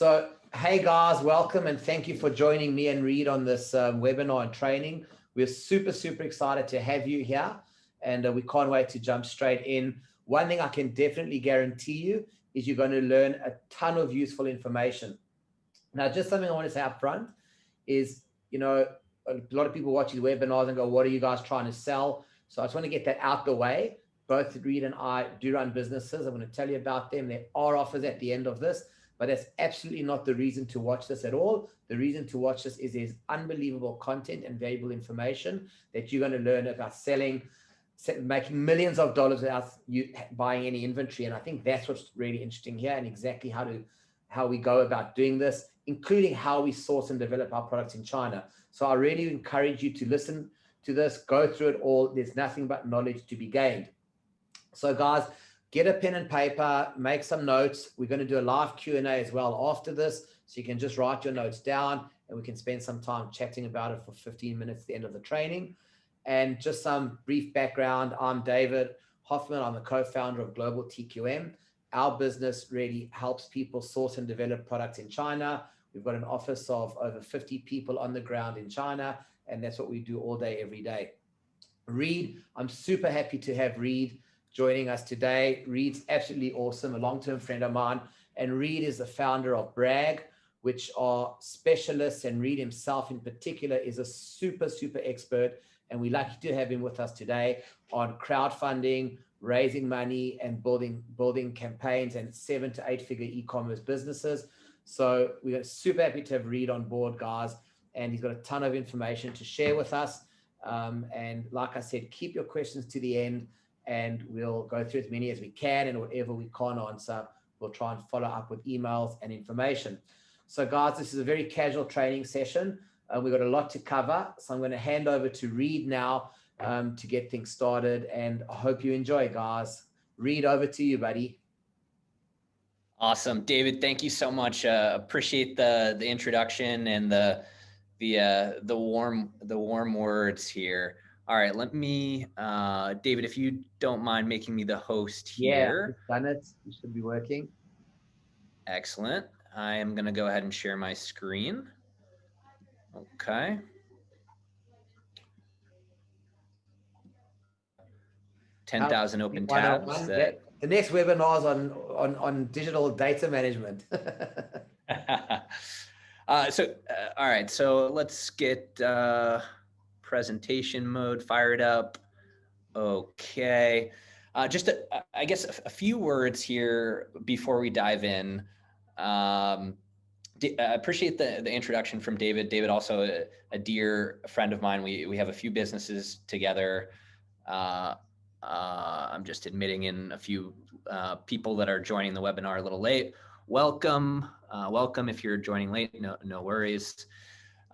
So, hey guys, welcome and thank you for joining me and Reid on this webinar and training. We're super excited to have you here, and we can't wait to jump straight in. One thing I can definitely guarantee you is you're going to learn a ton of useful information. Now, just something I want to say up front is, a lot of people watch these webinars and go, what are you guys trying to sell? So I just want to get that out the way. Both Reid and I do run businesses. I'm going to tell you about them. There are offers at the end of this, but that's absolutely not the reason to watch this at all. The reason to watch this is there's unbelievable content and valuable information that you're going to learn about selling, making millions of dollars without you buying any inventory. And I think that's what's really interesting here, and exactly how we go about doing this, including how we source and develop our products in China. So I really encourage you to listen to this, go through it all. There's nothing but knowledge to be gained. So guys, get a pen and paper, make some notes. We're going to do a live Q&A as well after this. So you can just write your notes down and we can spend some time chatting about it for 15 minutes at the end of the training. And just some brief background. I'm David Hoffman. I'm the co-founder of GlobalTQM. Our business really helps people source and develop products in China. We've got an office of over 50 people on the ground in China, and that's what we do all day, every day. Reid, I'm super happy to have Reid joining us today. Reid's absolutely awesome, a long-term friend of mine, and Reid is the founder of Braag, which are specialists, and Reid himself in particular is a super expert, and we're lucky to have him with us today on crowdfunding, raising money, and building campaigns and 7 to 8 figure e-commerce businesses. So we're super happy to have Reid on board, guys, and he's got a ton of information to share with us. And like I said, keep your questions to the end, and we'll go through as many as we can, and whatever we can't answer, we'll try and follow up with emails and information. So guys, this is a very casual training session. We've got a lot to cover. So I'm going to hand over to Reid now to get things started, and I hope you enjoy, guys. Reid, over to you, buddy. Awesome. David, thank you so much. Appreciate the introduction and the warm words here. All right, let me, David, if you don't mind making me the host here. Yeah, done it. You should be working. Excellent. I am going to go ahead and share my screen. Okay. $10,000 open tabs. The next webinar is on digital data management. All right, so let's get presentation mode fired up. Okay, just I guess a few words here before we dive in. I appreciate the introduction from David. David, also a dear friend of mine. We have a few businesses together. I'm just admitting in a few people that are joining the webinar a little late. Welcome, welcome if you're joining late, no worries.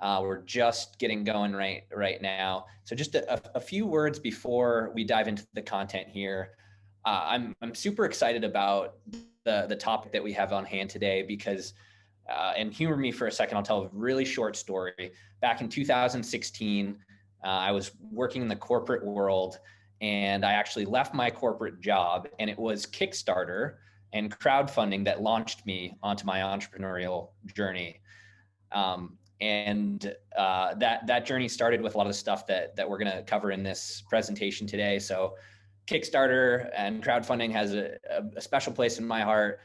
We're just getting going right now. So just a few words before we dive into the content here. I'm super excited about the topic that we have on hand today because, and humor me for a second, I'll tell a really short story. Back in 2016, I was working in the corporate world, and I actually left my corporate job, and it was Kickstarter and crowdfunding that launched me onto my entrepreneurial journey. That journey started with a lot of the stuff that we're going to cover in this presentation today. So Kickstarter and crowdfunding has a special place in my heart.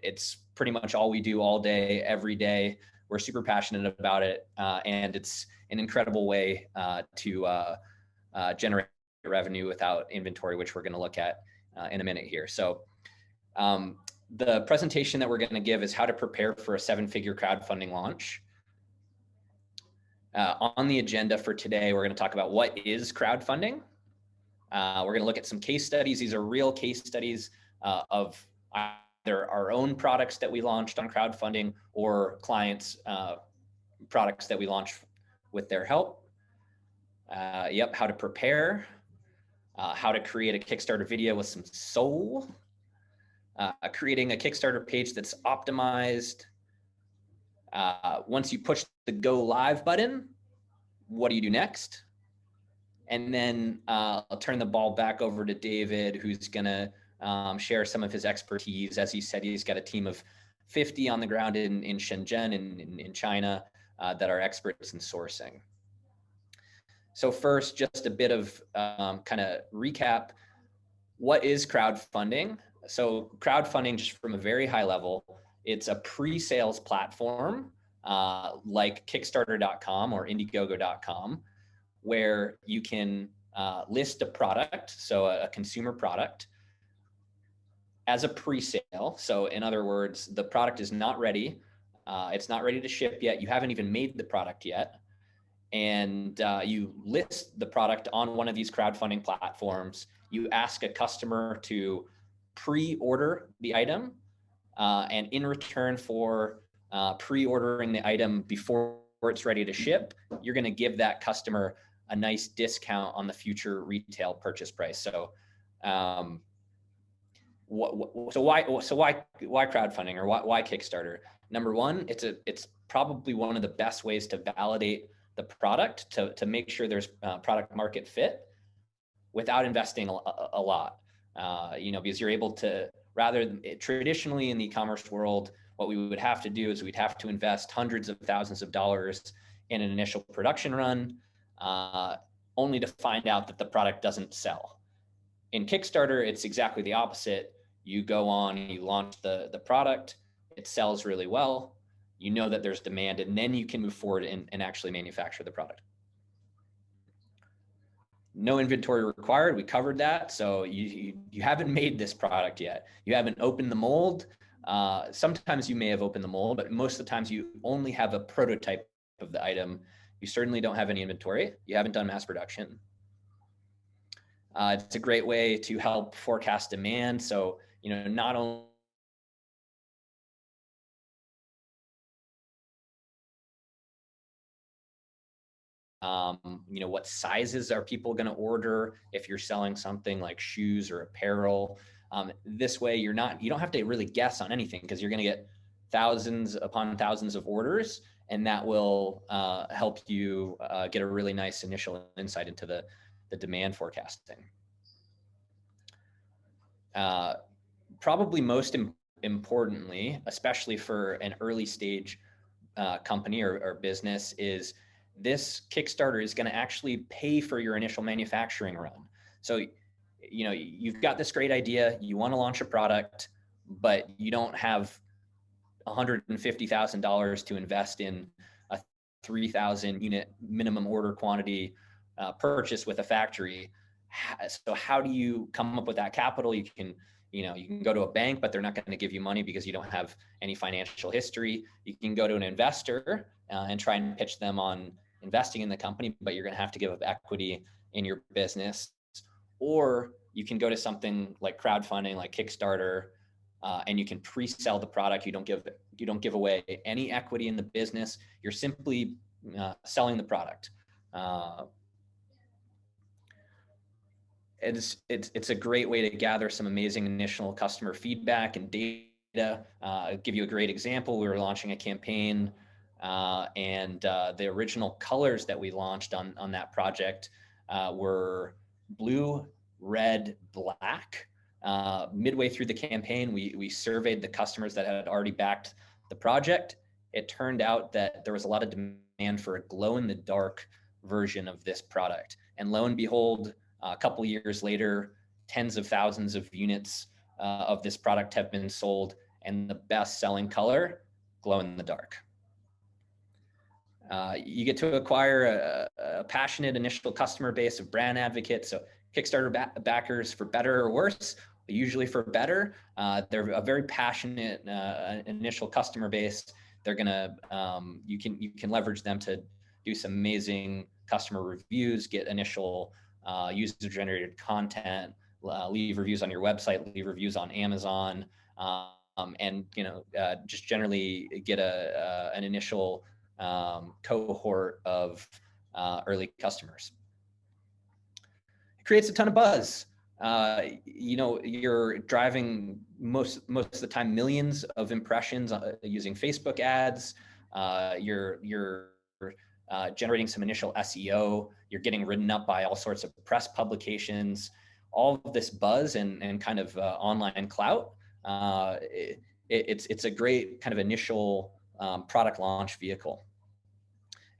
It's pretty much all we do all day, every day. We're super passionate about it. And it's an incredible way to generate revenue without inventory, which we're going to look at in a minute here. So the presentation that we're going to give is how to prepare for a 7-figure crowdfunding launch. On the agenda for today, we're going to talk about what is crowdfunding. We're going to look at some case studies. These are real case studies of either our own products that we launched on crowdfunding or clients' products that we launched with their help. How to prepare. How to create a Kickstarter video with some soul, creating a Kickstarter page that's optimized. Once you push the go live button, what do you do next? And then I'll turn the ball back over to David, who's gonna share some of his expertise. As he said, he's got a team of 50 on the ground in Shenzhen in China that are experts in sourcing. So first, just a bit of kind of recap. What is crowdfunding? So crowdfunding, just from a very high level, it's a pre-sales platform like Kickstarter.com or Indiegogo.com, where you can list a product, so a consumer product, as a pre-sale. So in other words, the product is not ready. It's not ready to ship yet. You haven't even made the product yet. And you list the product on one of these crowdfunding platforms. You ask a customer to pre-order the item. And in return for pre-ordering the item before it's ready to ship, you're going to give that customer a nice discount on the future retail purchase price. So, why crowdfunding, or why Kickstarter? Number one, it's probably one of the best ways to validate the product, to make sure there's product market fit without investing a lot. Because you're able to, rather than traditionally in the e-commerce world, what we would have to do is we'd have to invest hundreds of thousands of dollars in an initial production run, only to find out that the product doesn't sell. In Kickstarter, it's exactly the opposite. You go on, you launch the product, it sells really well, you know that there's demand, and then you can move forward and actually manufacture the product. No inventory required, we covered that. So you haven't made this product yet. You haven't opened the mold. Sometimes you may have opened the mold, but most of the times you only have a prototype of the item. You certainly don't have any inventory. You haven't done mass production. It's a great way to help forecast demand. So, not only what sizes are people going to order if you're selling something like shoes or apparel. This way, you don't have to really guess on anything, because you're going to get thousands upon thousands of orders, and that will help you get a really nice initial insight into the demand forecasting. Probably most importantly, especially for an early stage company or business, is this Kickstarter is going to actually pay for your initial manufacturing run. So, you've got this great idea, you want to launch a product, but you don't have $150,000 to invest in a 3,000 unit minimum order quantity purchase with a factory. So how do you come up with that capital? You can go to a bank, but they're not going to give you money because you don't have any financial history. You can go to an investor and try and pitch them on investing in the company, but you're going to have to give up equity in your business. Or you can go to something like crowdfunding, like Kickstarter, and you can pre-sell the product. You don't give away any equity in the business. You're simply selling the product. It's a great way to gather some amazing initial customer feedback and data. I'll give you a great example. We were launching a campaign, and the original colors that we launched on that project were blue, red, black. Midway through the campaign, we surveyed the customers that had already backed the project. It turned out that there was a lot of demand for a glow-in-the-dark version of this product. And lo and behold, a couple years later, tens of thousands of units of this product have been sold, and the best-selling color, glow-in-the-dark. You get to acquire a passionate initial customer base of brand advocates. So Kickstarter backers, for better or worse, usually for better. They're a very passionate initial customer base. They're gonna you can leverage them to do some amazing customer reviews, get initial user-generated content, leave reviews on your website, leave reviews on Amazon, and just generally get an initial cohort of early customers. It creates a ton of buzz. You're driving most of the time millions of impressions using Facebook ads. You're generating some initial SEO. You're getting written up by all sorts of press publications. All of this buzz and kind of online clout it's a great kind of initial product launch vehicle.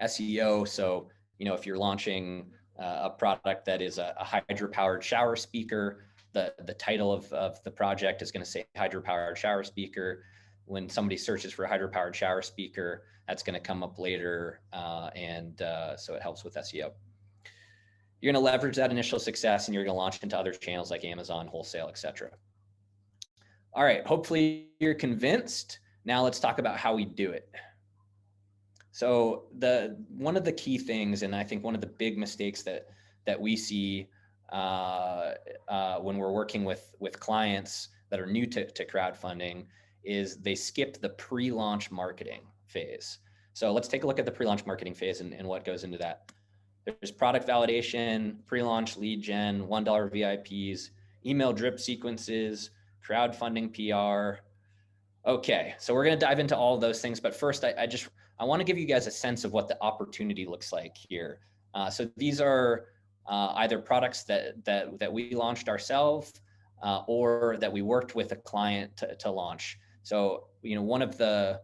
SEO, so if you're launching a product that is a hydro-powered shower speaker, the title of the project is going to say hydro-powered shower speaker. When somebody searches for a hydro-powered shower speaker, that's going to come up later, so it helps with SEO. You're going to leverage that initial success, and you're going to launch into other channels like Amazon, wholesale, etc. All right, hopefully you're convinced. Now let's talk about how we do it. So one of the key things, and I think one of the big mistakes that we see when we're working with clients that are new to crowdfunding, is they skip the pre-launch marketing phase. So let's take a look at the pre-launch marketing phase and what goes into that. There's product validation, pre-launch lead gen, $1 VIPs, email drip sequences, crowdfunding PR. Okay, so we're going to dive into all of those things, but first I want to give you guys a sense of what the opportunity looks like here. So these are either products that we launched ourselves or that we worked with a client to launch. So one of the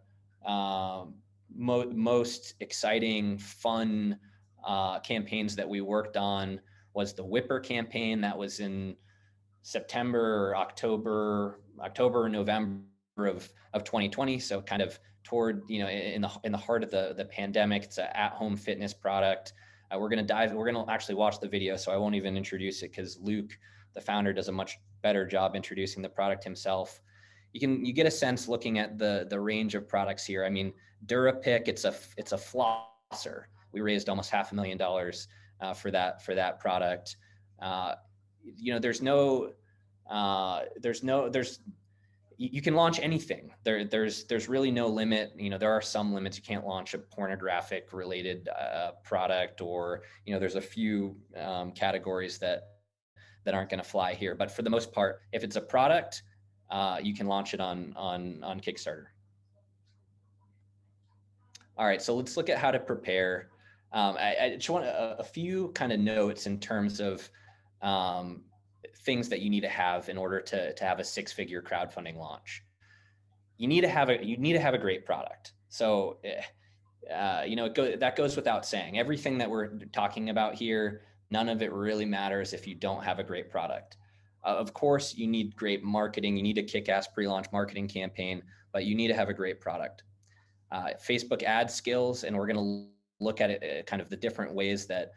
most exciting, fun campaigns that we worked on was the Whipper campaign. That was in September or October or November of 2020. So kind of toward, in the heart of the pandemic. It's an at-home fitness product. We're going to actually watch the video, so I won't even introduce it because Luke, the founder, does a much better job introducing the product himself. You get a sense looking at the range of products here. I mean, DuraPick, it's a flosser. We raised almost $500,000 for that product. You can launch anything. There's really no limit. There are some limits. You can't launch a pornographic related product, or there's a few categories that aren't going to fly here. But for the most part, if it's a product, you can launch it on Kickstarter. All right, so let's look at how to prepare. I just want a few kind of notes in terms of things that you need to have in order to have a six-figure crowdfunding launch. You need to have a great product. So, that goes without saying. Everything that we're talking about here, none of it really matters if you don't have a great product. Of course, you need great marketing. You need a kick-ass pre-launch marketing campaign, but you need to have a great product. Facebook ad skills, and we're going to look at it kind of the different ways that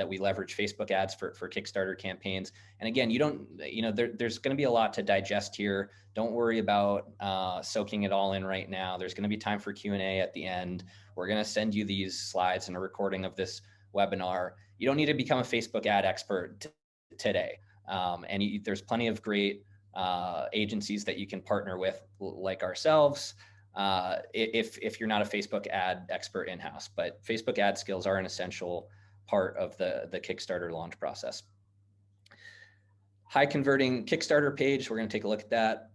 we leverage Facebook ads for Kickstarter campaigns. And again, there's going to be a lot to digest here. Don't worry about soaking it all in right now. There's going to be time for Q&A at the end. We're going to send you these slides and a recording of this webinar. You don't need to become a Facebook ad expert today. There's plenty of great agencies that you can partner with, like ourselves, if you're not a Facebook ad expert in-house. But Facebook ad skills are an essential part of the Kickstarter launch process. High converting Kickstarter page, we're going to take a look at that.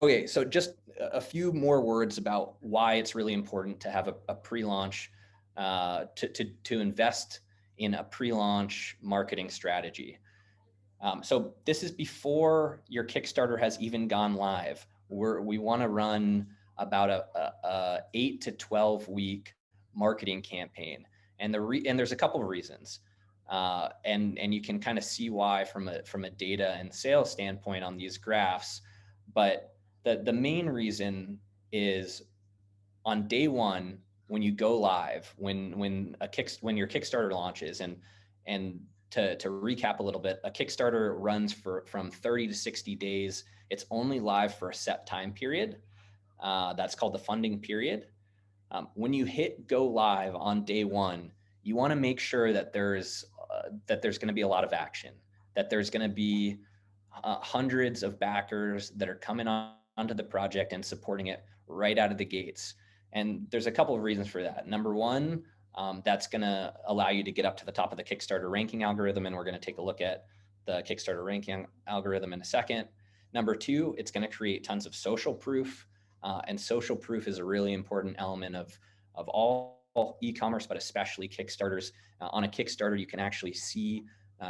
Okay, so just a few more words about why it's really important to have a pre-launch, to invest in a pre-launch marketing strategy. So this is before your Kickstarter has even gone live. We want to run about a 8 to 12 week marketing campaign, and there's a couple of reasons, and you can kind of see why from a data and sales standpoint on these graphs. But the main reason is on day one, when you go live, when your Kickstarter launches, and to recap a little bit, a Kickstarter runs from 30 to 60 days. It's only live for a set time period. That's called the funding period. When you hit go live on day one, you want to make sure that there's going to be a lot of action, that there's going to be hundreds of backers that are coming onto the project and supporting it right out of the gates. And there's a couple of reasons for that. Number one, that's going to allow you to get up to the top of the Kickstarter ranking algorithm, and we're going to take a look at the Kickstarter ranking algorithm in a second. Number two, it's going to create tons of social proof, and social proof is a really important element of all e-commerce, but especially Kickstarters. On a Kickstarter, you can actually see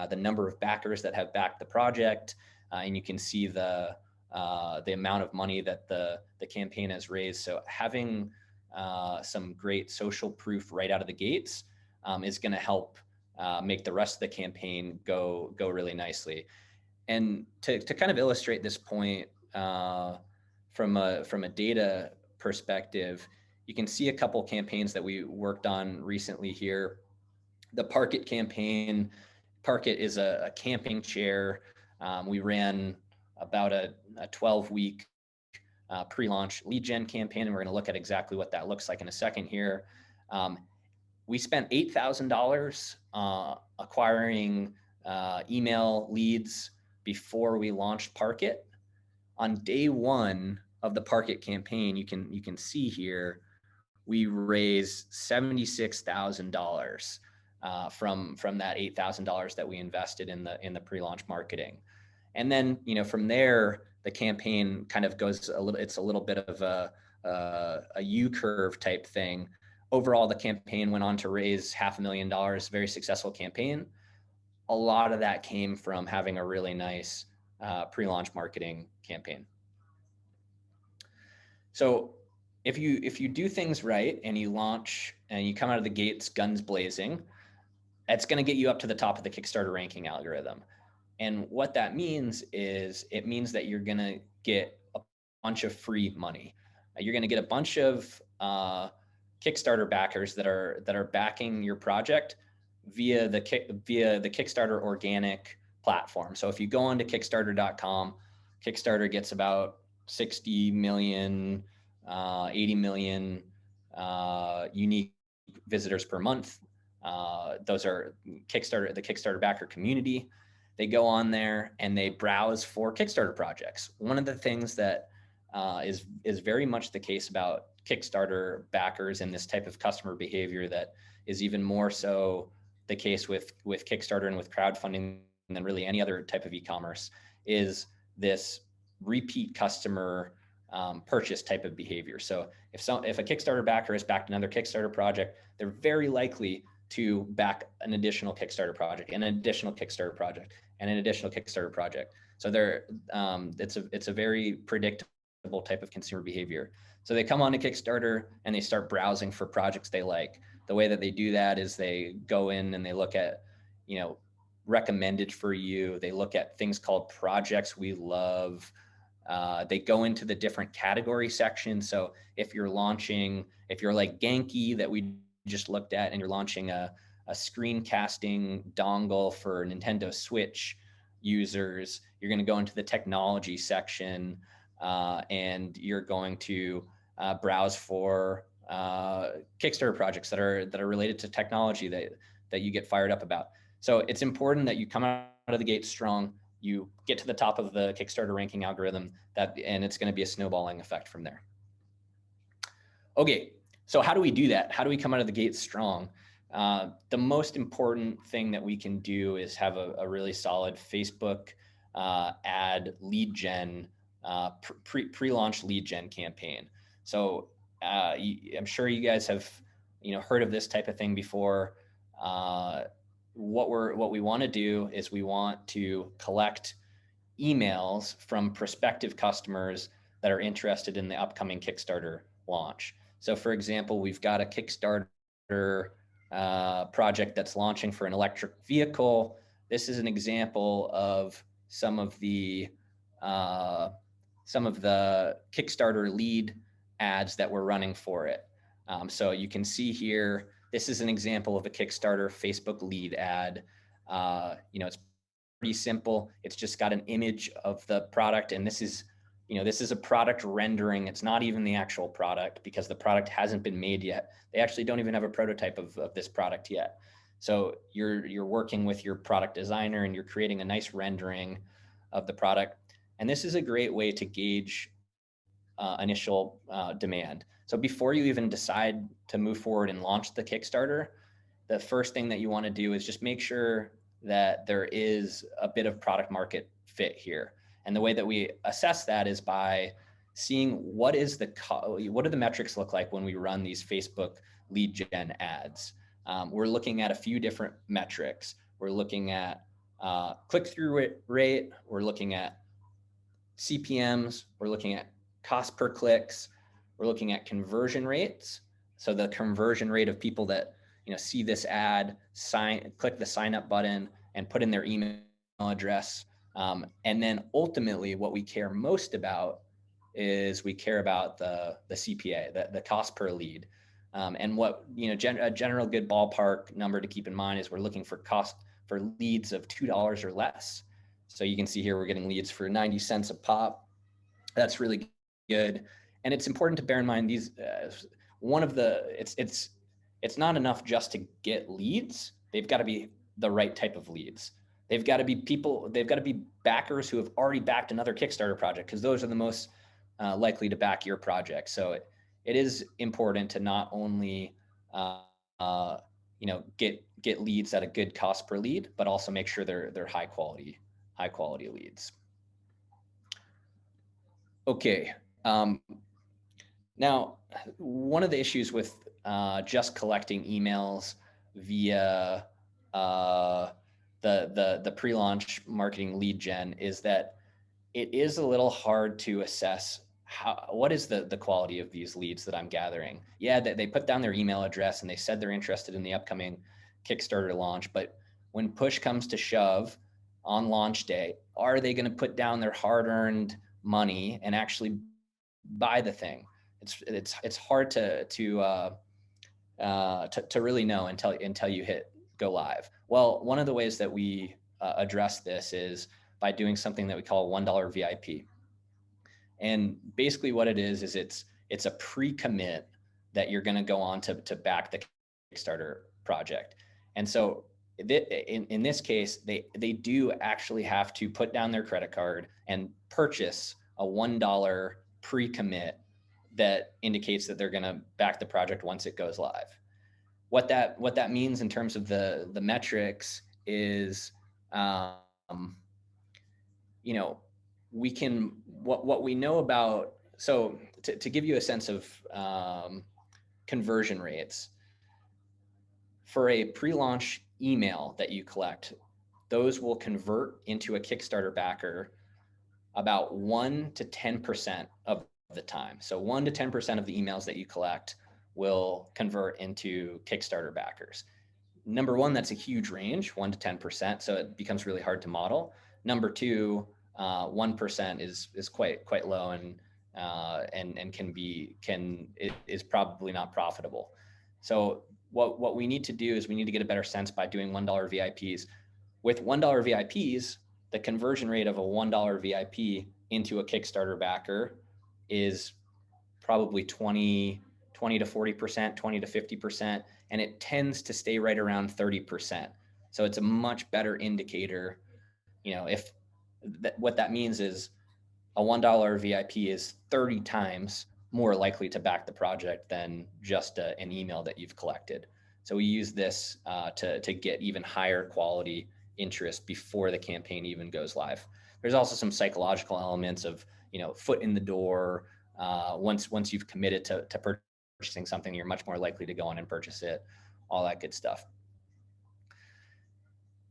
the number of backers that have backed the project, and you can see the the amount of money that the campaign has raised. So having some great social proof right out of the gates is going to help make the rest of the campaign go really nicely. And to kind of illustrate this point from a data perspective, you can see a couple campaigns that we worked on recently here. The Park It campaign. Park It is a camping chair. We ran about a 12-week pre-launch lead gen campaign, and we're going to look at exactly what that looks like in a second here. We spent $8,000 acquiring email leads before we launched Park It. On day one of the Park It campaign, you can see here, we raised $76,000 from that $8,000 that we invested in the pre-launch marketing. And then, from there, the campaign kind of goes it's a little bit of a U-curve type thing. Overall, the campaign went on to raise $500,000, very successful campaign. A lot of that came from having a really nice pre-launch marketing campaign. So if you do things right and you launch and you come out of the gates guns blazing, it's going to get you up to the top of the Kickstarter ranking algorithm. And what that means is it means that you're going to get a bunch of free money. You're going to get a bunch of Kickstarter backers that are backing your project via the Kickstarter organic platform. So if you go onto Kickstarter.com, Kickstarter gets about 60 million, 80 million unique visitors per month. Those are the Kickstarter backer community. They go on there and they browse for Kickstarter projects. One of the things that is very much the case about Kickstarter backers and this type of customer behavior that is even more so the case with Kickstarter and with crowdfunding than really any other type of e-commerce is this repeat customer purchase type of behavior. So if a Kickstarter backer has backed another Kickstarter project, they're very likely to back an additional Kickstarter project and an additional Kickstarter project and an additional Kickstarter project. So it's a very predictable type of consumer behavior. So they come onto Kickstarter and they start browsing for projects they like. The way that they do that is they go in and they look at, recommended for you. They look at things called projects we love. They go into the different category sections. So if you're like Genki that we just looked at and you're launching a screencasting dongle for Nintendo Switch users, you're going to go into the technology section and you're going to browse for Kickstarter projects that are related to technology that you get fired up about. So it's important that you come out of the gate strong, you get to the top of the Kickstarter ranking algorithm, and it's going to be a snowballing effect from there. Okay, so how do we do that? How do we come out of the gate strong? The most important thing that we can do is have a really solid Facebook ad lead gen, pre-launch lead gen campaign. So I'm sure you guys have heard of this type of thing before. What we want to do is we want to collect emails from prospective customers that are interested in the upcoming Kickstarter launch. So for example, we've got a Kickstarter project that's launching for an electric vehicle. This is an example of some of the Kickstarter lead ads that we're running for it. So you can see here, this is an example of a Kickstarter Facebook lead ad. It's pretty simple. It's just got an image of the product, and this is a product rendering. It's not even the actual product because the product hasn't been made yet. They actually don't even have a prototype of this product yet. So you're working with your product designer and you're creating a nice rendering of the product. And this is a great way to gauge initial demand. So before you even decide to move forward and launch the Kickstarter, the first thing that you want to do is just make sure that there is a bit of product market fit here. And the way that we assess that is by seeing what are the metrics look like when we run these Facebook lead gen ads. We're looking at a few different metrics. We're looking at click-through rate. We're looking at CPMs, we're looking at cost per clicks, we're looking at conversion rates. So the conversion rate of people that, see this ad, click the sign up button and put in their email address. And then ultimately what we care most about is we care about the CPA, the cost per lead. And what, a general good ballpark number to keep in mind is we're looking for cost for leads of $2 or less. So you can see here, we're getting leads for 90 cents a pop. That's really good. And it's important to bear in mind these, it's not enough just to get leads. They've got to be the right type of leads. They've got to be backers who have already backed another Kickstarter project, because those are the most likely to back your project. So it is important to not only get leads at a good cost per lead, but also make sure they're high quality leads. Okay. Now, one of the issues with just collecting emails via the pre-launch marketing lead gen is that it is a little hard to assess what is the quality of these leads that I'm gathering. Yeah, they put down their email address and they said they're interested in the upcoming Kickstarter launch, but when push comes to shove on launch day, are they going to put down their hard-earned money and actually buy the thing? It's hard to really know until you hit go live. Well, one of the ways that we address this is by doing something that we call $1 VIP. And basically what it is it's a pre-commit that you're going to go on to back the Kickstarter project. And so in this case, they do actually have to put down their credit card and purchase a $1 pre-commit that indicates that they're going to back the project once it goes live. What that means in terms of the metrics is, we can, what we know about, so to give you a sense of conversion rates, for a pre-launch email that you collect, those will convert into a Kickstarter backer about 1 to 10% of the time. So 1 to 10% of the emails that you collect will convert into Kickstarter backers. Number one, that's a huge range, 1 to 10%. So it becomes really hard to model. Number two, 1% is quite low and is probably not profitable. So what we need to do is we need to get a better sense by doing $1 VIPs. With $1 VIPs, the conversion rate of a $1 VIP into a Kickstarter backer is probably 20 to 40%, 20 to 50%, and it tends to stay right around 30%. So it's a much better indicator. What that means is a $1 VIP is 30 times more likely to back the project than just an email that you've collected. So we use this to get even higher quality interest before the campaign even goes live. There's also some psychological elements of, foot in the door. Once you've committed to purchasing something, you're much more likely to go on and purchase it, all that good stuff.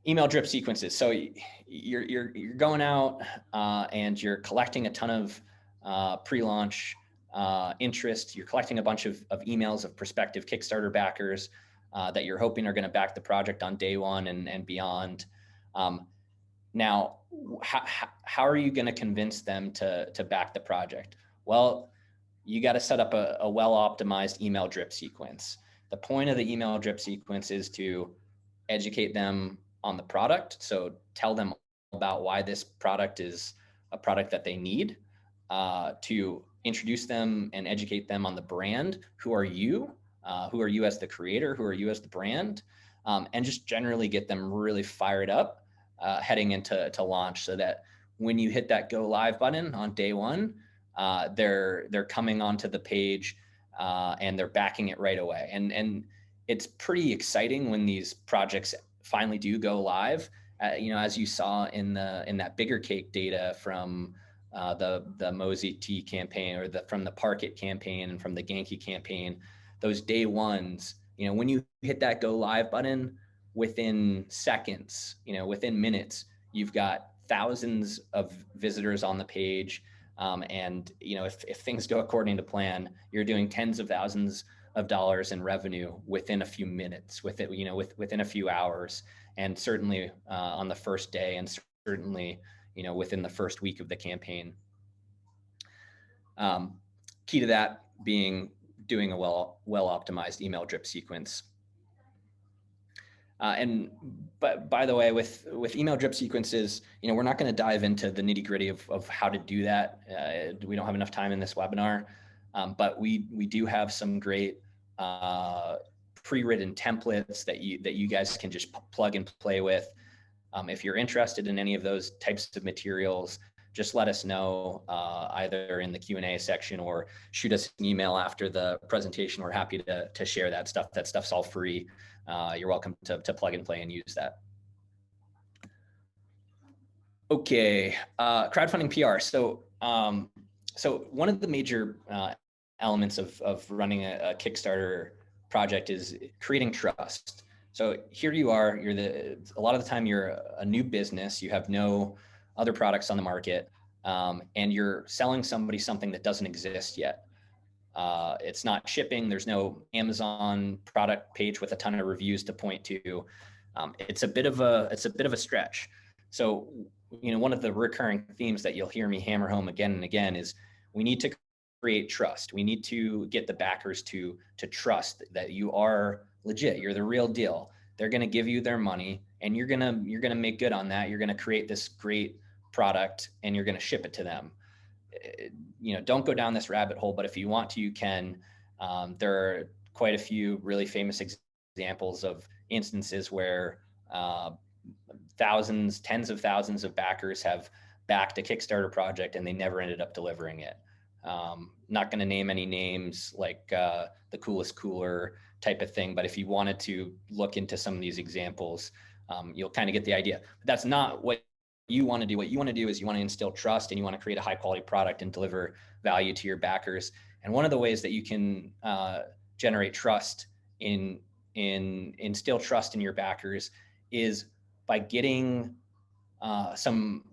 Email drip sequences. So you're going out and you're collecting a ton of pre-launch interest. You're collecting a bunch of emails of prospective Kickstarter backers that you're hoping are going to back the project on day one and beyond. Now, how are you going to convince them to back the project? Well, you got to set up a well-optimized email drip sequence. The point of the email drip sequence is to educate them on the product. So tell them about why this product is a product that they need, to introduce them and educate them on the brand. Who are you? Who are you as the creator? Who are you as the brand? And just generally get them really fired up heading into launch, so that when you hit that go live button on day one, they're coming onto the page and they're backing it right away. And it's pretty exciting when these projects finally do go live. As you saw in that bigger cake data from the Mosey T campaign, or from the Park It campaign and from the Genki campaign, those day ones, when you hit that go live button, within seconds, within minutes, you've got thousands of visitors on the page. And if things go according to plan, you're doing tens of thousands of dollars in revenue within a few minutes, within a few hours, and certainly on the first day, and certainly within the first week of the campaign. Key to that being doing a well optimized email drip sequence. But by the way, with email drip sequences, we're not going to dive into the nitty gritty of how to do that. We don't have enough time in this webinar, but we do have some great pre-written templates that you guys can just plug and play with. If you're interested in any of those types of materials, just let us know either in the Q&A section or shoot us an email after the presentation. We're happy to share that stuff. That stuff's all free. You're welcome to plug and play and use that. Okay, crowdfunding PR. So one of the major elements of running a Kickstarter project is creating trust. So here you are, a lot of the time you're a new business, you have no other products on the market, and you're selling somebody something that doesn't exist yet. It's not shipping. There's no Amazon product page with a ton of reviews to point to. It's a bit of a stretch. So, one of the recurring themes that you'll hear me hammer home again and again is we need to create trust. We need to get the backers to trust that you are legit. You're the real deal. They're going to give you their money, and you're going to make good on that. You're going to create this great product, and you're going to ship it to them. Don't go down this rabbit hole, but if you want to, you can. There are quite a few really famous examples of instances where tens of thousands of backers have backed a Kickstarter project and they never ended up delivering it. Not going to name any names like the Coolest Cooler type of thing, but if you wanted to look into some of these examples, you'll kind of get the idea. But that's not what you want to do. What you want to do is you want to instill trust, and you want to create a high quality product and deliver value to your backers. And one of the ways that you can generate trust instill trust in your backers is by getting some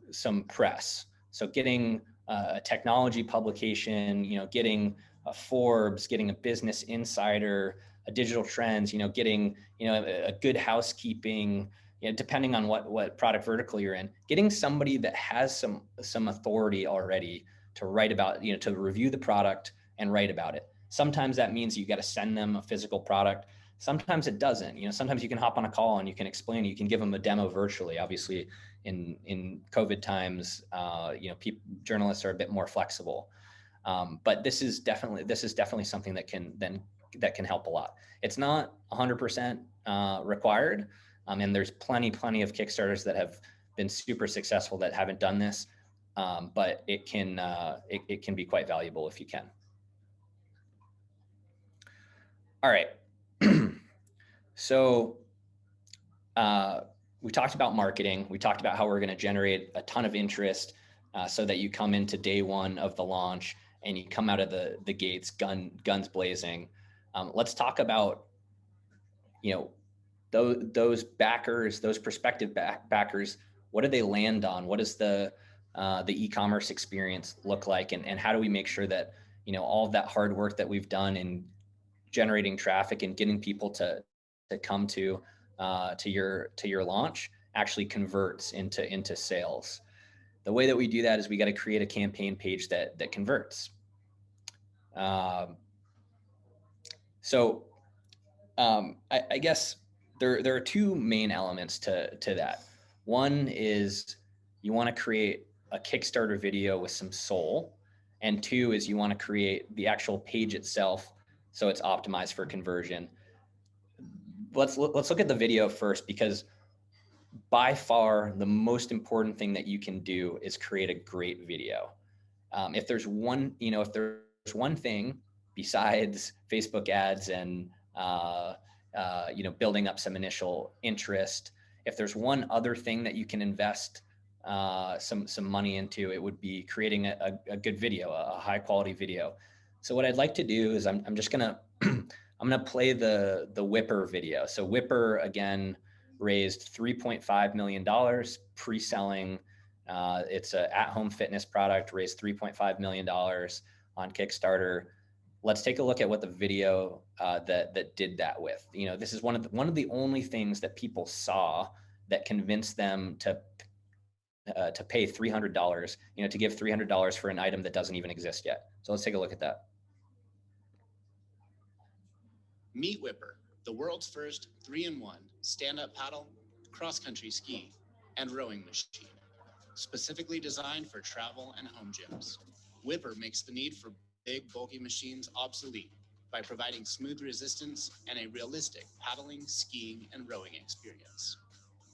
press. So getting a technology publication, getting a Forbes, getting a Business Insider, a Digital Trends, getting a Good Housekeeping. Depending on what product vertical you're in, getting somebody that has some authority already to write about, to review the product and write about it. Sometimes that means you got to send them a physical product. Sometimes it doesn't. Sometimes you can hop on a call and you can explain. You can give them a demo virtually. Obviously, in COVID times, journalists are a bit more flexible. But this is definitely something that can help a lot. It's not 100% required. And there's plenty of Kickstarters that have been super successful that haven't done this, but it can be quite valuable if you can. All right. So we talked about marketing. We talked about how we're going to generate a ton of interest so that you come into day one of the launch and you come out of the gates guns blazing. Let's talk about those backers, those prospective backers. What do they land on? What does the e-commerce experience look like, and how do we make sure that all of that hard work that we've done in generating traffic and getting people to come to your launch actually converts into sales? The way that we do that is we got to create a campaign page that converts. I guess there are two main elements to that. One is you want to create a Kickstarter video with some soul, and two is you want to create the actual page itself so it's optimized for conversion. Let's look at the video first, because by far the most important thing that you can do is create a great video. If there's one thing besides Facebook ads and building up some initial interest, if there's one other thing that you can invest some money into, it would be creating a good video, a high quality video. So what I'd like to do is I'm just gonna I'm gonna play the Whipper video. So Whipper, again, raised $3.5 million pre-selling It's an at-home fitness product, raised $3.5 million on Kickstarter. Let's take a look at what the video that did that with. This is one of the only things that people saw that convinced them to pay $300, to give $300 for an item that doesn't even exist yet. So let's take a look at that. Meet Whipper, the world's first 3-in-1 stand-up paddle, cross-country ski, and rowing machine, specifically designed for travel and home gyms. Whipper makes the need for big, bulky machines obsolete by providing smooth resistance and a realistic paddling, skiing, and rowing experience.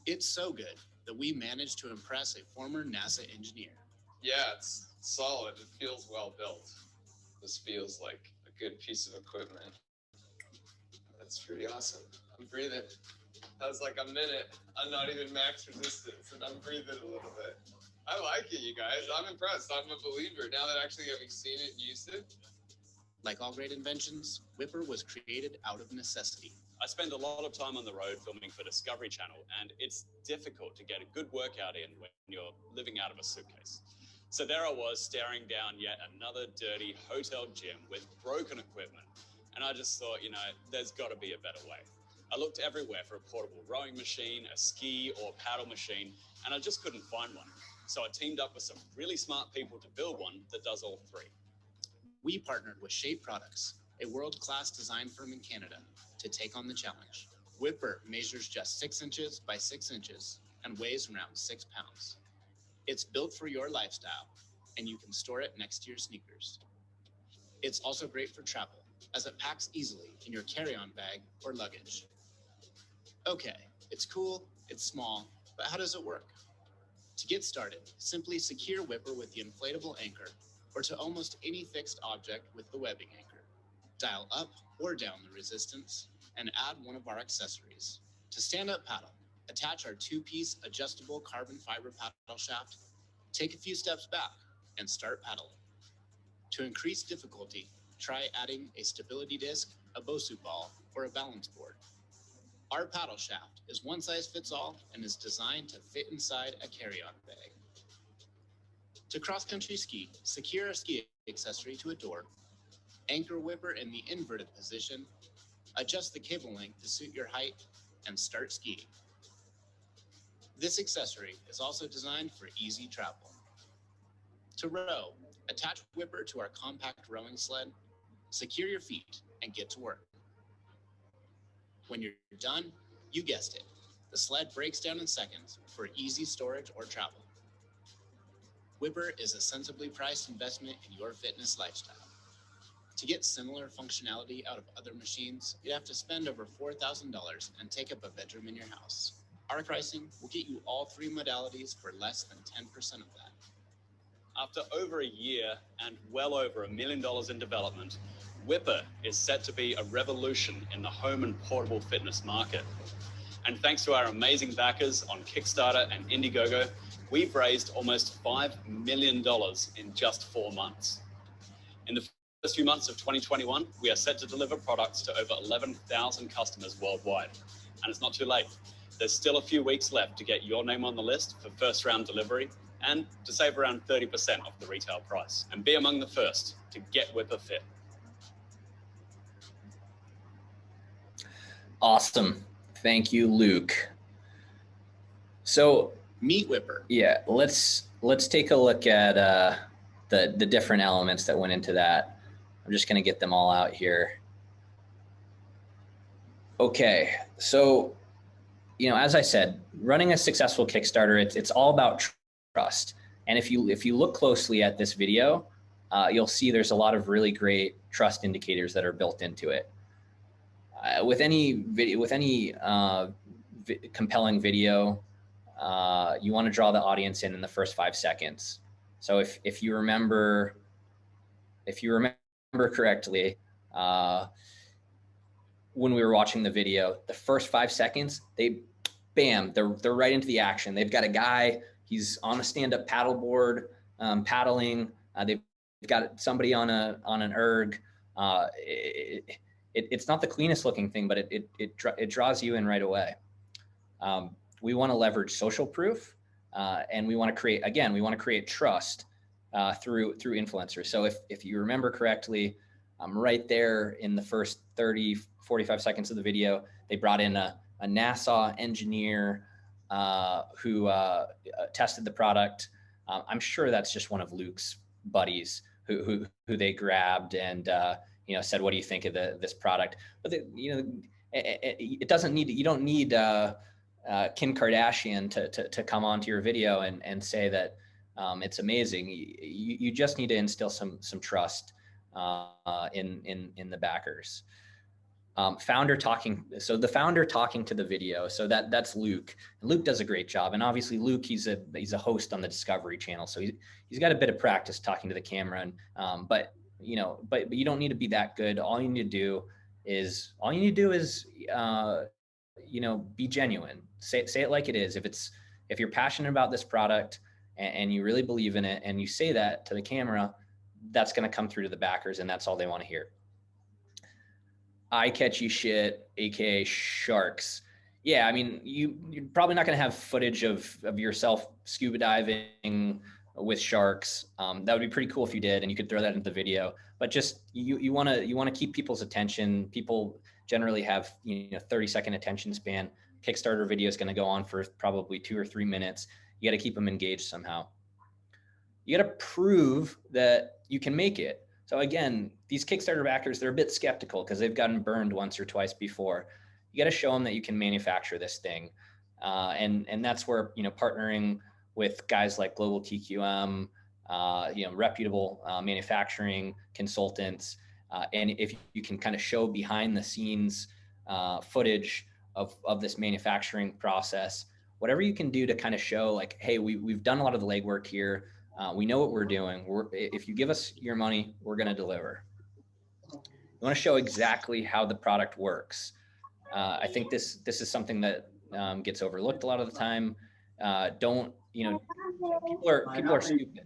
It's so good that we managed to impress a former NASA engineer. Yeah, it's solid. It feels well built. This feels like a good piece of equipment. That's pretty awesome. I'm breathing. That was like a minute. I'm not even max resistance, and I'm breathing a little bit. I like it, you guys. I'm impressed. I'm a believer now that actually having seen it and used it. Like all great inventions, Whipper was created out of necessity. I spend a lot of time on the road filming for Discovery Channel, and it's difficult to get a good workout in when you're living out of a suitcase. So there I was staring down yet another dirty hotel gym with broken equipment. And I just thought, there's got to be a better way. I looked everywhere for a portable rowing machine, a ski or paddle machine, and I just couldn't find one. So I teamed up with some really smart people to build one that does all three. We partnered with Shape Products, a world-class design firm in Canada, to take on the challenge. Whipper measures just 6 inches by 6 inches and weighs around 6 pounds. It's built for your lifestyle, and you can store it next to your sneakers. It's also great for travel, as it packs easily in your carry-on bag or luggage. Okay, it's cool, it's small, but how does it work? To get started, simply secure Whipper with the inflatable anchor, or to almost any fixed object with the webbing anchor. Dial up or down the resistance, and add one of our accessories. To stand-up paddle, attach our 2-piece adjustable carbon fiber paddle shaft, take a few steps back, and start paddling. To increase difficulty, try adding a stability disc, a BOSU ball, or a balance board. Our paddle shaft is one size fits all and is designed to fit inside a carry-on bag. To cross-country ski, secure a ski accessory to a door, anchor Whipper in the inverted position, adjust the cable length to suit your height, and start skiing. This accessory is also designed for easy travel. To row, attach Whipper to our compact rowing sled, secure your feet, and get to work. When you're done, you guessed it, the sled breaks down in seconds for easy storage or travel. Whipper is a sensibly priced investment in your fitness lifestyle. To get similar functionality out of other machines, you'd have to spend over $4,000 and take up a bedroom in your house. Our pricing will get you all 3 modalities for less than 10% of that. After over a year and well over $1 million in development, Whipper is set to be a revolution in the home and portable fitness market. And thanks to our amazing backers on Kickstarter and Indiegogo, we've raised almost $5 million in just 4 months. In the first few months of 2021, we are set to deliver products to over 11,000 customers worldwide. And it's not too late. There's still a few weeks left to get your name on the list for first round delivery and to save around 30% off the retail price and be among the first to get Whipper fit. Awesome. Thank you, Luke. So Meet Whipper. yeah, let's take a look at the different elements that went into that. I'm just going to get them all out here. Okay, so as I said, running a successful Kickstarter, it's all about trust. And if you look closely at this video, you'll see there's a lot of really great trust indicators that are built into it. With any video, compelling video, you want to draw the audience in the first 5 seconds. So if you remember correctly, when we were watching the video, the first 5 seconds, they're right into the action. They've got a guy, he's on a stand-up paddleboard, paddling. They've got somebody on an erg. It's not the cleanest looking thing, but it draws you in right away. We want to leverage social proof. And we want to create, again, we want to create trust through influencers. So if you remember correctly, right there in the first 30, 45 seconds of the video, they brought in a NASA engineer who tested the product. I'm sure that's just one of Luke's buddies who they grabbed and said, "What do you think of this product?" But it doesn't need, you don't need Kim Kardashian to come onto your video and say that it's amazing. You just need to instill some trust in the backers. Founder talking. So the founder talking to the video. So that's Luke. And Luke does a great job. And obviously Luke, he's a host on the Discovery Channel, so he's got a bit of practice talking to the camera. And but you don't need to be that good. All you need to do is be genuine. Say it like it is. If you're passionate about this product and you really believe in it, and you say that to the camera, that's going to come through to the backers, and that's all they want to hear. Eye-catchy shit, aka sharks. Yeah, I mean, you're probably not going to have footage of yourself scuba diving with sharks. That would be pretty cool if you did, and you could throw that into the video. But just you want to keep people's attention. People generally have 30-second attention span. Kickstarter video is going to go on for probably 2 or 3 minutes. You got to keep them engaged somehow. You got to prove that you can make it. So again, these Kickstarter backers, they're a bit skeptical because they've gotten burned once or twice before. You got to show them that you can manufacture this thing. And that's where, partnering with guys like GlobalTQM, reputable manufacturing consultants. And if you can kind of show behind the scenes footage of this manufacturing process, whatever you can do to kind of show like, hey, we've done a lot of the legwork here. We know what we're doing. If you give us your money, we're going to deliver. You want to show exactly how the product works. I think this is something that gets overlooked a lot of the time. People are stupid.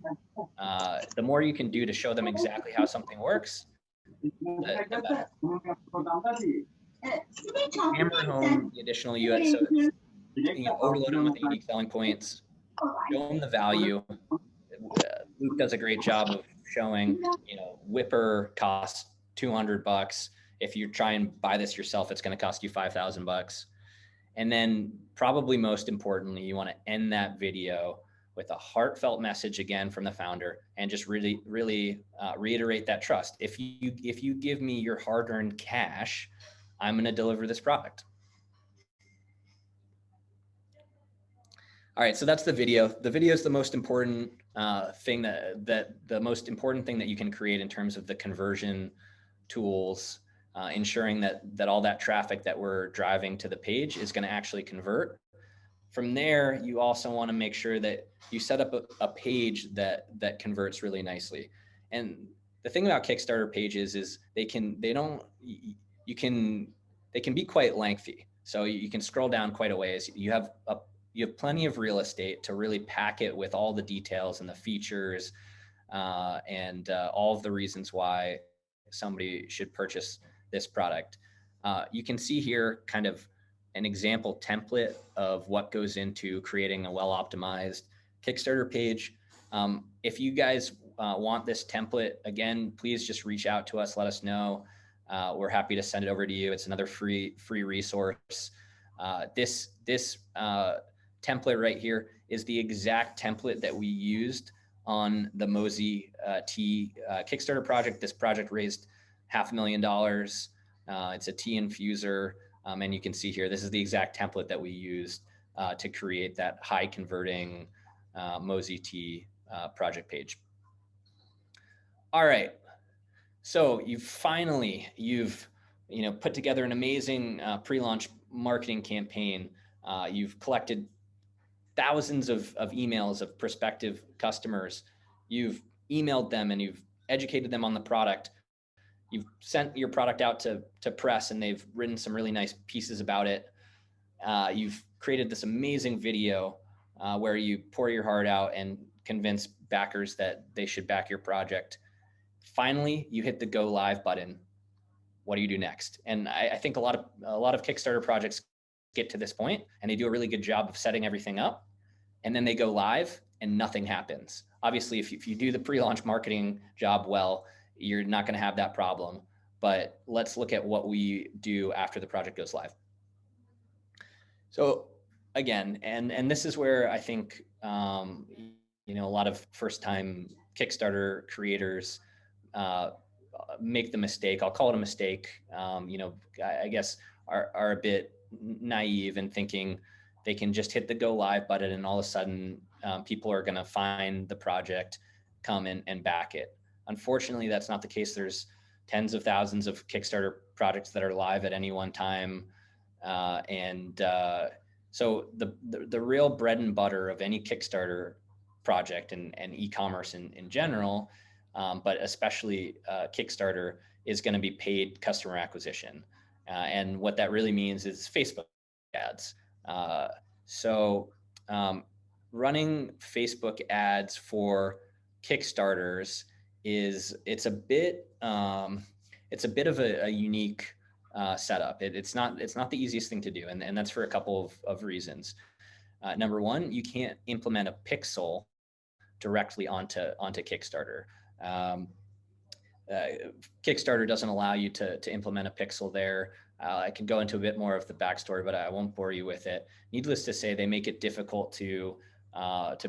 The more you can do to show them exactly how something works, the better. Hammer home the additional UX. So overload them with the unique selling points. Show them the value. Luke does a great job of showing, Whipper costs $200. If you try and buy this yourself, it's going to cost you $5,000. And then probably most importantly, you want to end that video with a heartfelt message again from the founder, and just really reiterate that trust. If you give me your hard-earned cash, I'm going to deliver this product. All right, so that's the video. The video is the most important thing the most important thing that you can create in terms of the conversion tools, ensuring that all that traffic that we're driving to the page is going to actually convert. From there, you also want to make sure that you set up a page that converts really nicely. And the thing about Kickstarter pages is they can be quite lengthy. So you can scroll down quite a ways. You have plenty of real estate to really pack it with all the details and the features and all of the reasons why somebody should purchase this product. You can see here kind of an example template of what goes into creating a well-optimized Kickstarter page. If you guys want this template, again, please just reach out to us, let us know. We're happy to send it over to you. It's another free resource. This template right here is the exact template that we used on the Mozy tea Kickstarter project. This project raised $500,000. It's a tea infuser. And you can see here, this is the exact template that we used to create that high converting Mozy tea project page. All right. So you've put together an amazing pre-launch marketing campaign. You've collected thousands of emails of prospective customers. You've emailed them and you've educated them on the product. You've sent your product out to press and they've written some really nice pieces about it. You've created this amazing video where you pour your heart out and convince backers that they should back your project. Finally, you hit the go live button. What do you do next? And I think a lot of Kickstarter projects get to this point and they do a really good job of setting everything up. and then they go live and nothing happens. Obviously, if you do the pre-launch marketing job well, you're not going to have that problem. But let's look at what we do after the project goes live. So again, and this is where I think a lot of first-time Kickstarter creators make the mistake. I'll call it a mistake. I guess are a bit naive in thinking they can just hit the go live button and all of a sudden people are going to find the project, come in and back it. Unfortunately, that's not the case. There's tens of thousands of Kickstarter projects that are live at any one time. So the real bread and butter of any Kickstarter project and e-commerce in general, but especially Kickstarter, is going to be paid customer acquisition. And what that really means is Facebook ads. Running Facebook ads for Kickstarters it's a bit of a unique setup. It's not the easiest thing to do, and that's for a couple of reasons. Number one, you can't implement a pixel directly onto Kickstarter. Kickstarter doesn't allow you to implement a pixel there. I can go into a bit more of the backstory, but I won't bore you with it. Needless to say, they make it difficult to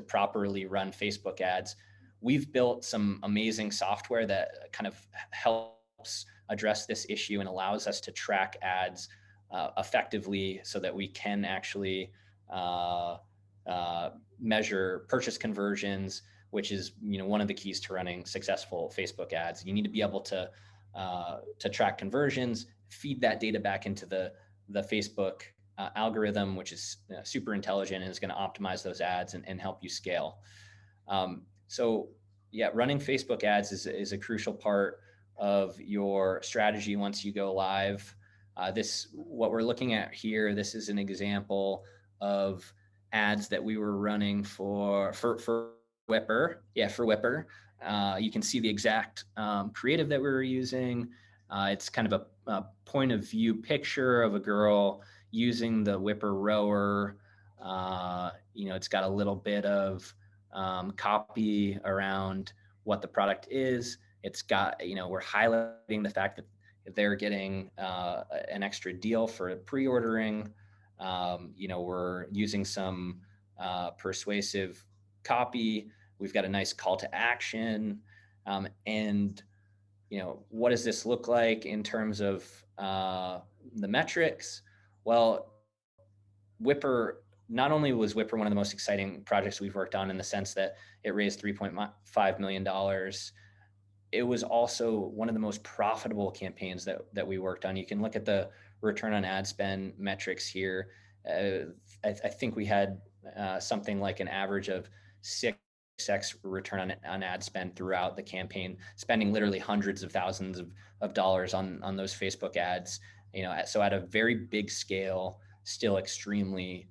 properly run Facebook ads. We've built some amazing software that kind of helps address this issue and allows us to track ads effectively so that we can actually measure purchase conversions, which is one of the keys to running successful Facebook ads. You need to be able to track conversions, feed that data back into the Facebook algorithm, which is super intelligent and is going to optimize those ads and help you scale. Running Facebook ads is a crucial part of your strategy once you go live. What we're looking at here, this is an example of ads that we were running for Whipper. For Whipper. You can see the exact creative that we were using. It's kind of a point of view picture of a girl using the Whipper rower. It's got a little bit of copy around what the product is. It's got, we're highlighting the fact that they're getting an extra deal for pre-ordering. We're using some persuasive copy. We've got a nice call to action. What does this look like in terms of the metrics? Well, not only was Whipper one of the most exciting projects we've worked on in the sense that it raised $3.5 million, it was also one of the most profitable campaigns that we worked on. You can look at the return on ad spend metrics here. I think we had something like an average of 6x return on ad spend throughout the campaign, spending literally hundreds of thousands of dollars on those Facebook ads. So at a very big scale, still extremely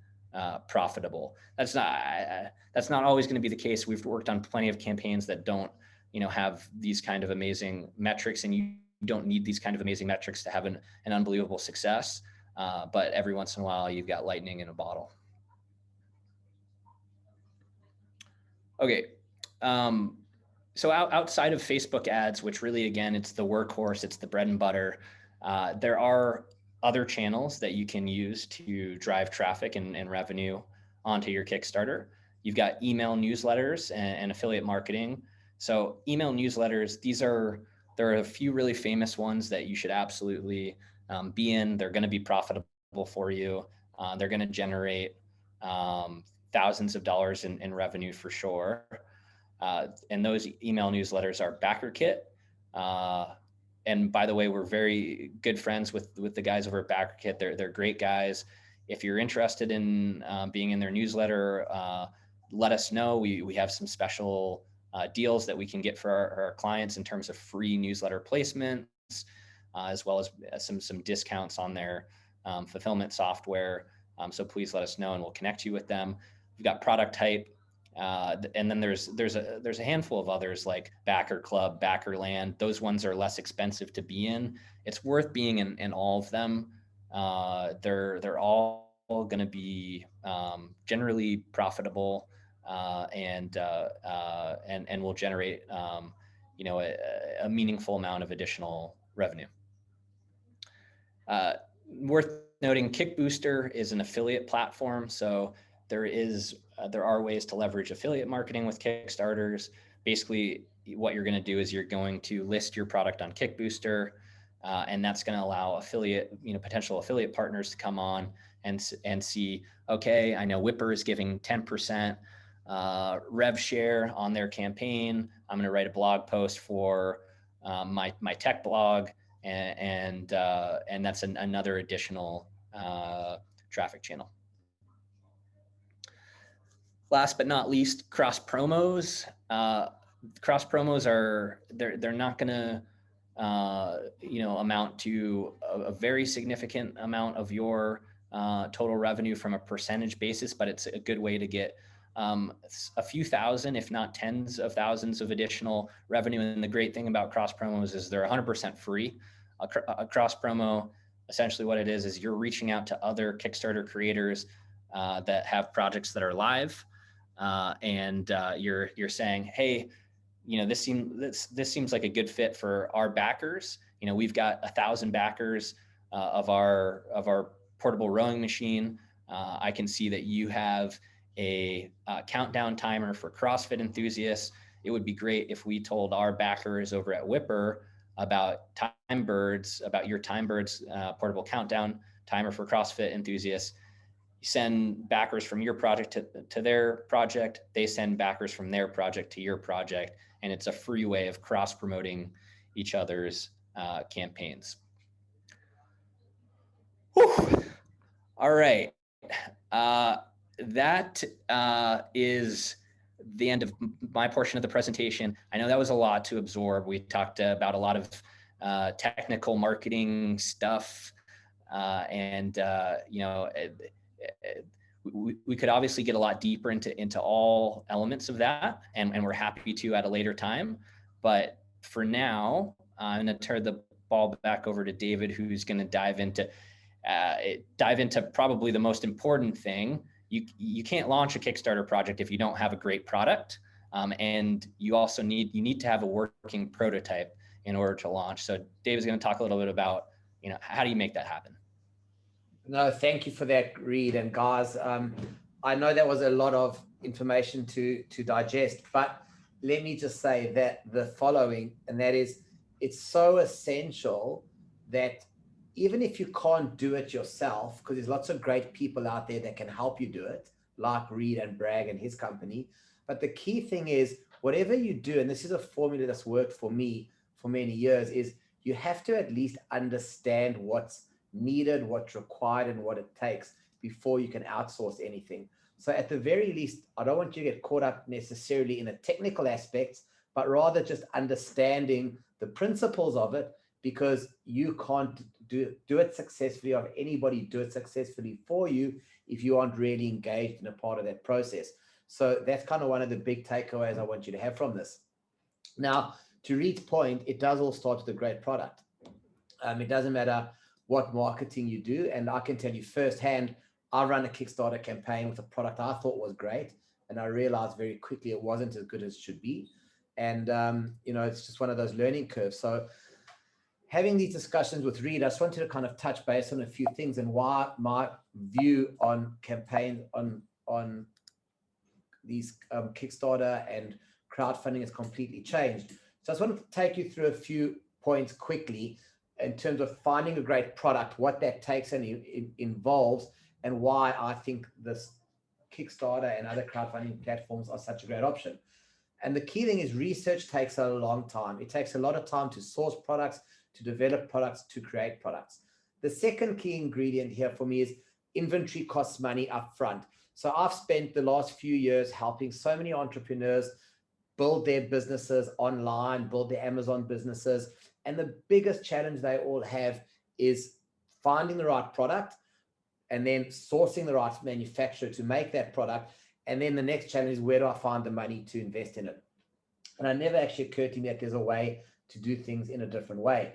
profitable. That's not always going to be the case. We've worked on plenty of campaigns that don't have these kind of amazing metrics, and you don't need these kind of amazing metrics to have an unbelievable success. But every once in a while, you've got lightning in a bottle. Okay. So outside of Facebook ads, which really, again, it's the workhorse, it's the bread and butter, there are other channels that you can use to drive traffic and revenue onto your Kickstarter. You've got email newsletters and affiliate marketing. So email newsletters, there are a few really famous ones that you should absolutely be in. They're going to be profitable for you. They're going to generate thousands of dollars in revenue for sure. And those email newsletters are BackerKit. And by the way, we're very good friends with the guys over at BackerKit. They're great guys. If you're interested in being in their newsletter, let us know. We have some special deals that we can get for our clients in terms of free newsletter placements, as well as some discounts on their fulfillment software. So please let us know and we'll connect you with them. We've got Product Type. And then there's a handful of others like Backer Club, Backerland. Those ones are less expensive to be in. It's worth being in all of them. They're all going to be generally profitable, and will generate a meaningful amount of additional revenue. Worth noting, Kickbooster is an affiliate platform, so there are ways to leverage affiliate marketing with Kickstarters. Basically, what you're going to do is you're going to list your product on Kickbooster, and that's going to allow potential affiliate partners to come on and see, okay, I know Whipper is giving 10% rev share on their campaign. I'm going to write a blog post for my tech blog, and that's another additional traffic channel. Last but not least, cross promos. Cross promos they're not going to amount to a very significant amount of your total revenue from a percentage basis, but it's a good way to get a few thousand, if not tens of thousands of additional revenue. And the great thing about cross promos is they're 100% free. A cross promo, essentially what it is you're reaching out to other Kickstarter creators that have projects that are live, and you're saying, hey, this seems like a good fit for our backers. We've got 1,000 backers of our portable rowing machine. I can see that you have a countdown timer for CrossFit enthusiasts. It would be great if we told our backers over at Whipper about your Timebirds portable countdown timer for CrossFit enthusiasts. You send backers from your project to their project. They send backers from their project to your project. And it's a free way of cross-promoting each other's campaigns. Whew. All right. That is the end of my portion of the presentation. I know that was a lot to absorb. We talked about a lot of technical marketing stuff, we could obviously get a lot deeper into all elements of that, and we're happy to at a later time. But for now, I'm going to turn the ball back over to David, who's going to dive into probably the most important thing. You can't launch a Kickstarter project if you don't have a great product, and you also need to have a working prototype in order to launch. So David's going to talk a little bit about how do you make that happen. No, thank you for that, Reid. And guys, I know that was a lot of information to digest, but let me just say that the following, and that is, it's so essential that even if you can't do it yourself, because there's lots of great people out there that can help you do it, like Reid and Braag and his company. But the key thing is, whatever you do, and this is a formula that's worked for me for many years, is you have to at least understand what's needed, what's required, and what it takes before you can outsource anything. So at the very least, I don't want you to get caught up necessarily in the technical aspects, but rather just understanding the principles of it, because you can't do it successfully, or anybody do it successfully for you if you aren't really engaged in a part of that process. So that's kind of one of the big takeaways I want you to have from this. Now, to Reid's point, it does all start with a great product. It doesn't matter what marketing you do. And I can tell you firsthand, I ran a Kickstarter campaign with a product I thought was great, and I realized very quickly it wasn't as good as it should be. And, it's just one of those learning curves. So having these discussions with Reid, I just wanted to kind of touch base on a few things and why my view on campaign on these Kickstarter and crowdfunding has completely changed. So I just wanted to take you through a few points quickly in terms of finding a great product, what that takes and it involves, and why I think this Kickstarter and other crowdfunding platforms are such a great option. And the key thing is, research takes a long time. It takes a lot of time to source products, to develop products, to create products. The second key ingredient here for me is inventory costs money up front. So I've spent the last few years helping so many entrepreneurs build their businesses online, build their Amazon businesses. And the biggest challenge they all have is finding the right product and then sourcing the right manufacturer to make that product. And then the next challenge is, where do I find the money to invest in it? And it never actually occurred to me that there's a way to do things in a different way.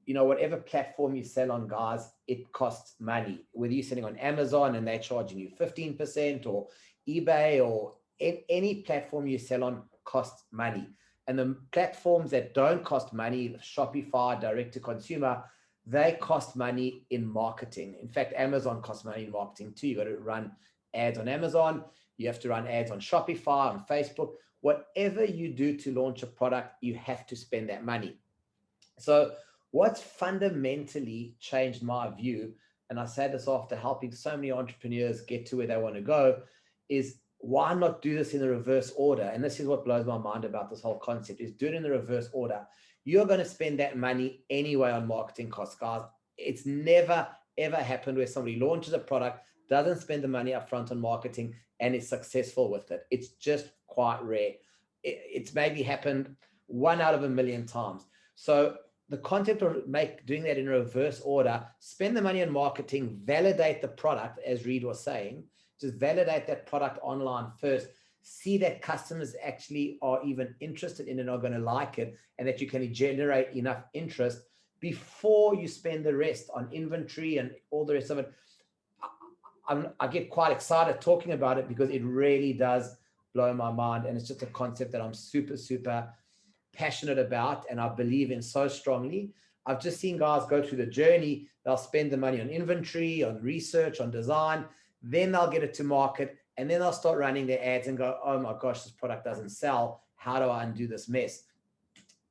whatever platform you sell on, guys, it costs money. Whether you're selling on Amazon and they're charging you 15%, or eBay, or any platform you sell on costs money. And the platforms that don't cost money, Shopify, direct to consumer, they cost money in marketing. In fact, Amazon costs money in marketing too. You got to run ads on Amazon. You have to run ads on Shopify, on Facebook. Whatever you do to launch a product, you have to spend that money. So what's fundamentally changed my view, and I say this after helping so many entrepreneurs get to where they want to go, is why not do this in the reverse order? And this is what blows my mind about this whole concept, is do it in the reverse order. You're going to spend that money anyway on marketing costs, guys. It's never, ever happened where somebody launches a product, doesn't spend the money up front on marketing, and is successful with it. It's just quite rare. It's maybe happened 1 out of a million times. So the concept of doing that in reverse order, spend the money on marketing, validate the product, as Reid was saying, just validate that product online first, see that customers actually are even interested in it and are going to like it, and that you can generate enough interest before you spend the rest on inventory and all the rest of it. I get quite excited talking about it because it really does blow my mind, and it's just a concept that I'm super, super passionate about and I believe in so strongly. I've just seen guys go through the journey. They'll spend the money on inventory, on research, on design, then they'll get it to market, and then they'll start running their ads and go, oh my gosh, this product doesn't sell. How do I undo this mess?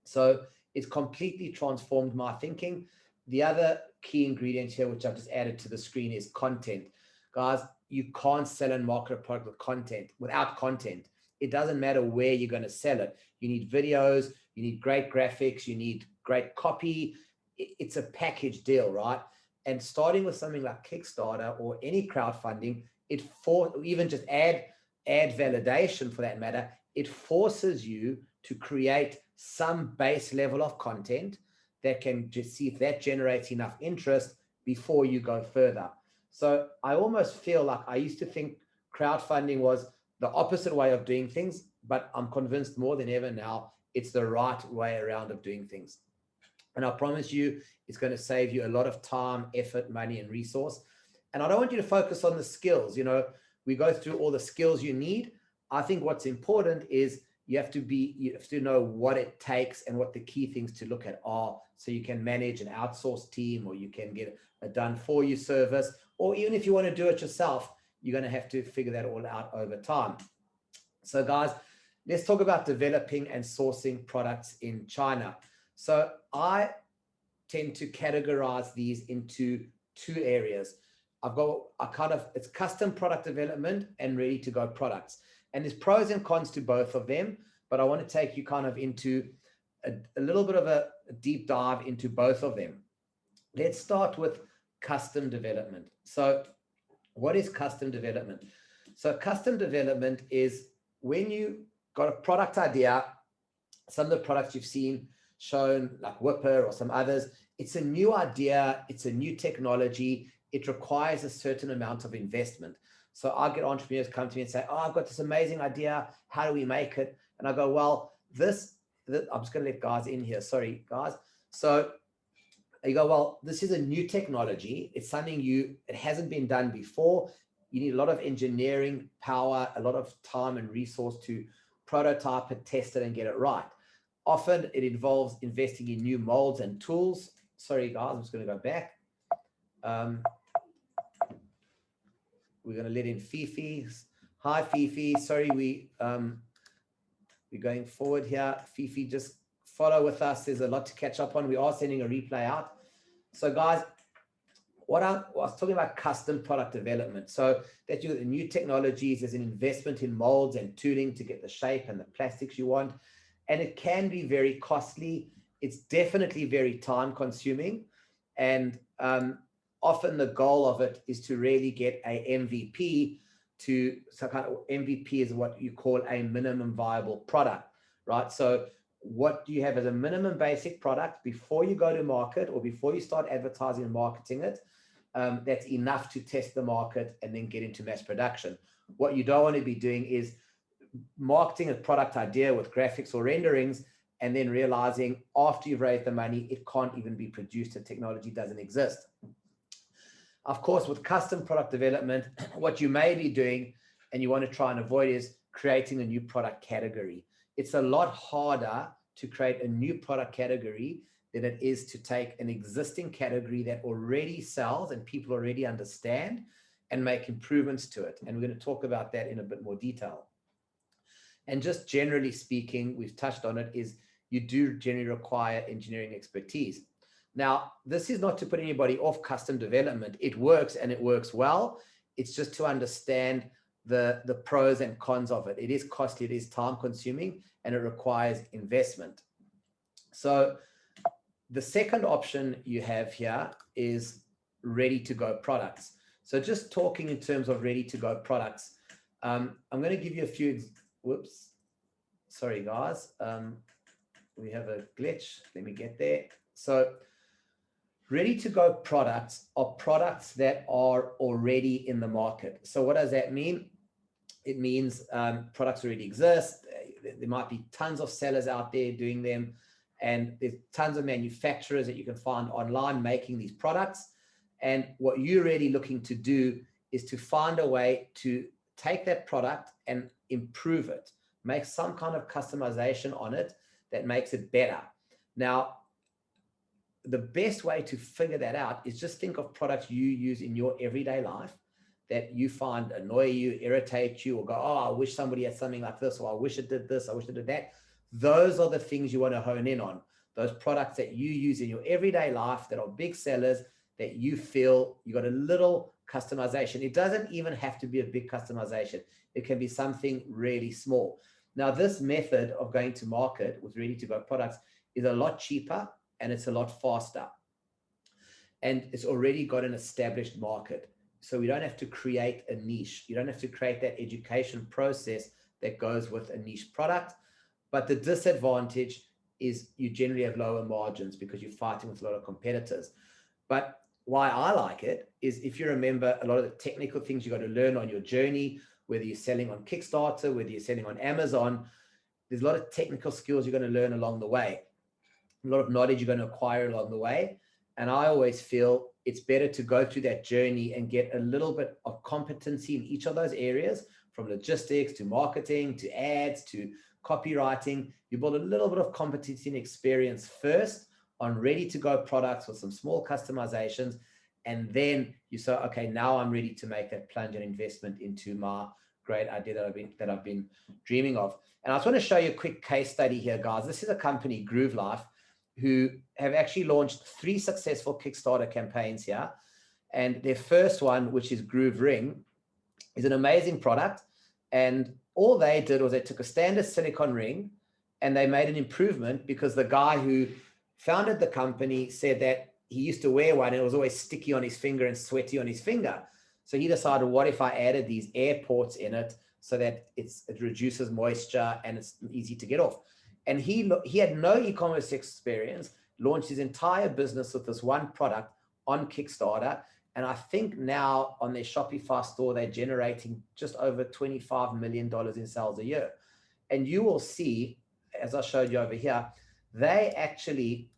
So it's completely transformed my thinking. The other key ingredient here, which I've just added to the screen, is content. Guys, you can't sell and market a product with content, without content. It doesn't matter where you're going to sell it. You need videos, you need great graphics, you need great copy. It's a package deal, right? And starting with something like Kickstarter or any crowdfunding, even just ad validation for that matter, it forces you to create some base level of content that can just see if that generates enough interest before you go further. So I almost feel like I used to think crowdfunding was the opposite way of doing things, but I'm convinced more than ever now it's the right way around of doing things. And I promise you, it's going to save you a lot of time, effort, money, and resource. And I don't want you to focus on the skills. We go through all the skills you need. I think what's important is you have to know what it takes and what the key things to look at are, so you can manage an outsourced team, or you can get a done for you service, or even if you want to do it yourself, you're going to have to figure that all out over time. So guys, let's talk about developing and sourcing products in China. So I tend to categorize these into 2 areas. It's custom product development and ready to go products. And there's pros and cons to both of them, but I want to take you kind of into a little bit of a deep dive into both of them. Let's start with custom development. So what is custom development? So custom development is when you got a product idea, some of the products you've seen shown like Whipper or some others, it's a new idea, it's a new technology, it requires a certain amount of investment. So I get entrepreneurs come to me and say, oh, I've got this amazing idea, how do we make it? And I go, well, I'm just going to let guys in here, sorry guys. So you go, well, this is a new technology, it's something it hasn't been done before. You need a lot of engineering power, a lot of time and resource to prototype it, test it, and get it right. Often it involves investing in new molds and tools. Sorry guys, I'm just going to go back. We're going to let in Fifi. Hi Fifi, sorry, we're going forward here. Fifi, just follow with us. There's a lot to catch up on. We are sending a replay out. So guys, I was talking about custom product development. So that you get the new technologies, there's an investment in molds and tooling to get the shape and the plastics you want. And it can be very costly. It's definitely very time consuming. And often the goal of it is to really get a MVP MVP is what you call a minimum viable product, right? So what do you have as a minimum basic product before you go to market or before you start advertising and marketing it, that's enough to test the market and then get into mass production. What you don't want to be doing is marketing a product idea with graphics or renderings and then realizing after you've raised the money, it can't even be produced. The technology doesn't exist. Of course, with custom product development, what you may be doing and you want to try and avoid is creating a new product category. It's a lot harder to create a new product category than it is to take an existing category that already sells and people already understand and make improvements to it. And we're going to talk about that in a bit more detail. And just generally speaking, we've touched on it, is you do generally require engineering expertise. Now, this is not to put anybody off custom development. It works and it works well. It's just to understand the pros and cons of it. It is costly, it is time consuming, and it requires investment. So the second option you have here is ready to go products. So just talking in terms of ready to go products, I'm going to give you a few, whoops, sorry guys. We have a glitch, let me get there. So ready to go products are products that are already in the market. So what does that mean? It means products already exist. There might be tons of sellers out there doing them, and there's tons of manufacturers that you can find online making these products. And what you're really looking to do is to find a way to take that product and improve it, make some kind of customization on it that makes it better. Now, the best way to figure that out is just think of products you use in your everyday life that you find annoy you, irritate you, or go, oh, I wish somebody had something like this, or I wish it did this, I wish it did that. Those are the things you want to hone in on. Those products that you use in your everyday life that are big sellers, that you feel you got a little customization. It doesn't even have to be a big customization. It can be something really small. Now, this method of going to market with ready-to-go products is a lot cheaper and it's a lot faster. And it's already got an established market. So we don't have to create a niche. You don't have to create that education process that goes with a niche product. But the disadvantage is you generally have lower margins because you're fighting with a lot of competitors. But why I like it is, if you remember, a lot of the technical things you got to learn on your journey, whether you're selling on Kickstarter, whether you're selling on Amazon, there's a lot of technical skills you're going to learn along the way, a lot of knowledge you're going to acquire along the way. And I always feel it's better to go through that journey and get a little bit of competency in each of those areas, from logistics to marketing to ads to copywriting. You build a little bit of competency and experience first on ready to go products with some small customizations. And then you say, okay, now I'm ready to make that plunge and investment into my great idea that I've been dreaming of. And I just want to show you a quick case study here, guys. This is a company, Groove Life, who have actually launched 3 successful Kickstarter campaigns here. And their first one, which is Groove Ring, is an amazing product. And all they did was they took a standard silicone ring and they made an improvement, because the guy who founded the company said that he used to wear one and it was always sticky on his finger and sweaty on his finger. So he decided, what if I added these air ports in it so that it reduces moisture and it's easy to get off. And he had no e-commerce experience, launched his entire business with this one product on Kickstarter. And I think now on their Shopify store, they're generating just over $25 million in sales a year. And you will see, as I showed you over here, they actually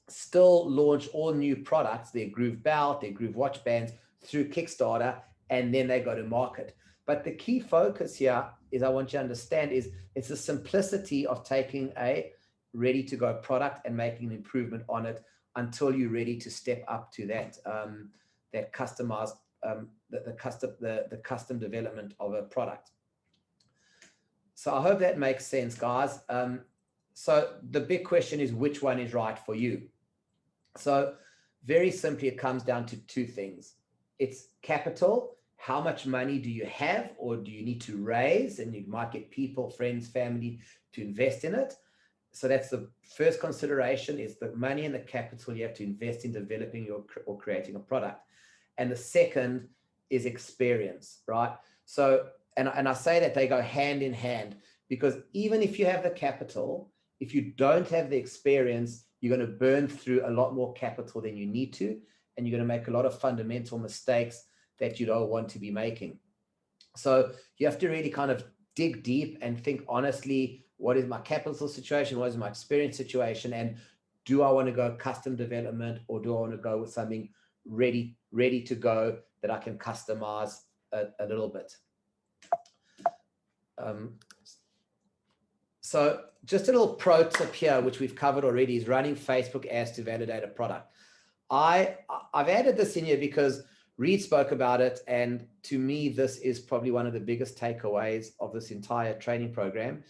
still launch all new products, their Groove belt, their Groove watch bands, through Kickstarter, and then they go to market. But the key focus here is, I want you to understand, is it's the simplicity of taking a ready-to-go product and making an improvement on it until you're ready to step up to that that customized, the custom development of a product. So I hope that makes sense, guys. So the big question is, which one is right for you? So very simply, it comes down to 2 things. It's capital. How much money do you have, or do you need to raise? And you might get people, friends, family to invest in it. So that's the first consideration, is the money and the capital you have to invest in developing or creating a product. And the second is experience, right? So, and I say that they go hand in hand, because even if you have the capital, if you don't have the experience, you're going to burn through a lot more capital than you need to, and you're going to make a lot of fundamental mistakes that you don't want to be making. So you have to really kind of dig deep and think honestly, what is my capital situation? What is my experience situation? And do I want to go custom development, or do I want to go with something ready to go that I can customize a little bit? So just a little pro tip here, which we've covered already, is running Facebook ads to validate a product. I've added this in here because Reid spoke about it, and to me, this is probably one of the biggest takeaways of this entire training program,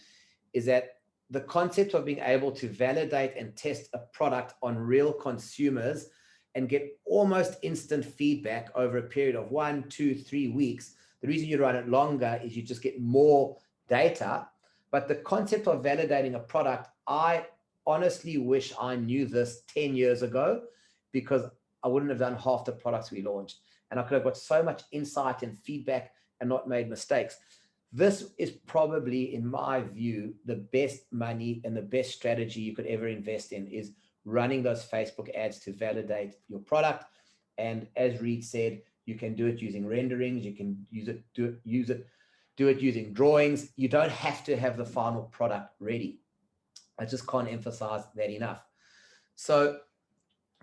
is that the concept of being able to validate and test a product on real consumers and get almost instant feedback over a period of 1, 2, 3 weeks. The reason you run it longer is you just get more data. But the concept of validating a product, I honestly wish I knew this 10 years ago, because I wouldn't have done half the products we launched. And I could have got so much insight and feedback and not made mistakes. This is probably, in my view, the best money and the best strategy you could ever invest in, is running those Facebook ads to validate your product. And as Reid said, you can do it using renderings, you can do it using drawings. You don't have to have the final product ready. I just can't emphasize that enough. So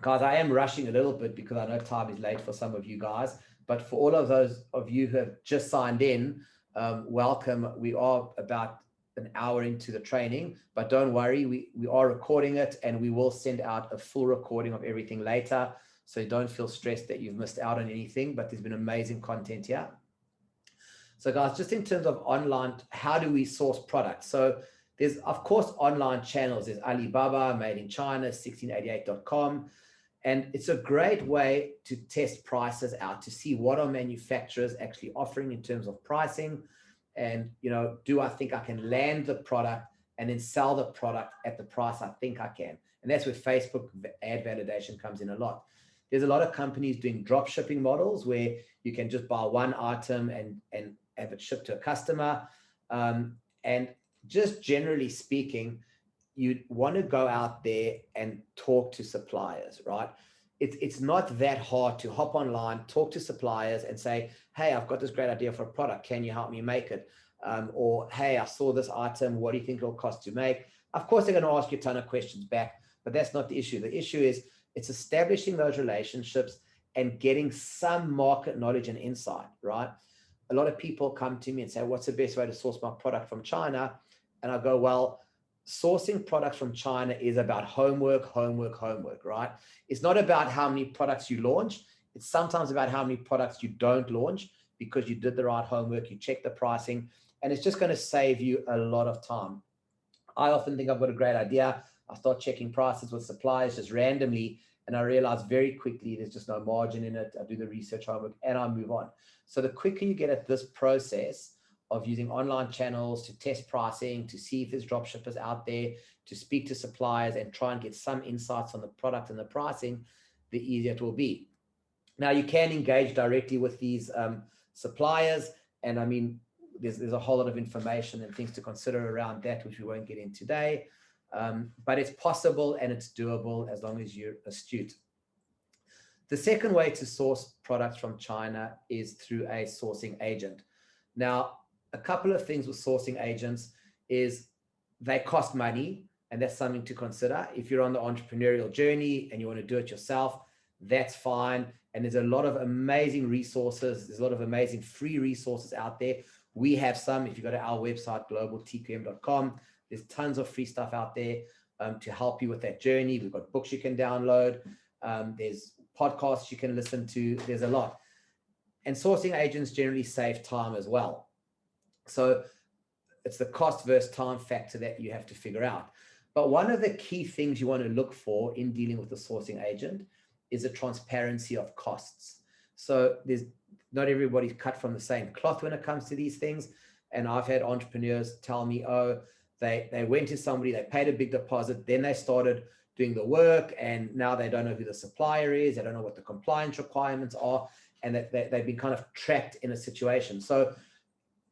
guys, I am rushing a little bit because I know time is late for some of you guys, but for all of those of you who have just signed in, welcome. We are about an hour into the training, but don't worry, we are recording it, and we will send out a full recording of everything later. So don't feel stressed that you've missed out on anything, but there's been amazing content here. So guys, just in terms of online, how do we source products? So there's, of course, online channels. There's Alibaba, Made in China, 1688.com. And it's a great way to test prices out, to see what are manufacturers actually offering in terms of pricing. And, you know, do I think I can land the product and then sell the product at the price I think I can? And that's where Facebook ad validation comes in a lot. There's a lot of companies doing drop shipping models where you can just buy one item and have it shipped to a customer. And just generally speaking, you want to go out there and talk to suppliers, right? It's not that hard to hop online, talk to suppliers and say, hey, I've got this great idea for a product. Can you help me make it? Or, hey, I saw this item. What do you think it'll cost to make? Of course, they're going to ask you a ton of questions back, but that's not the issue. The issue is it's establishing those relationships and getting some market knowledge and insight, right? A lot of people come to me and say, what's the best way to source my product from China? And I go, well, sourcing products from China is about homework, right? It's not about how many products you launch. It's sometimes about how many products you don't launch, because you did the right homework, you checked the pricing, and it's just going to save you a lot of time. I often think I've got a great idea. I start checking prices with suppliers just randomly, and I realize very quickly there's just no margin in it. I do the research homework and I move on. So the quicker you get at this process of using online channels to test pricing, to see if there's drop shippers out there, to speak to suppliers and try and get some insights on the product and the pricing, the easier it will be. Now, you can engage directly with these suppliers. And I mean, there's a whole lot of information and things to consider around that, which we won't get in today. But it's possible and it's doable as long as you're astute. The second way to source products from China is through a sourcing agent. Now, a couple of things with sourcing agents is they cost money, and that's something to consider. If you're on the entrepreneurial journey and you want to do it yourself, that's fine. And there's a lot of amazing resources. There's a lot of amazing free resources out there. We have some. If you go to our website, globaltqm.com, there's tons of free stuff out there to help you with that journey. We've got books you can download. There's podcasts you can listen to. There's a lot. And sourcing agents generally save time as well. So it's the cost versus time factor that you have to figure out. But one of the key things you want to look for in dealing with the sourcing agent is the transparency of costs. So there's not everybody's cut from the same cloth when it comes to these things. And I've had entrepreneurs tell me, oh, they went to somebody, they paid a big deposit, then they started doing the work, and now they don't know who the supplier is, they don't know what the compliance requirements are, and that they've been kind of trapped in a situation. So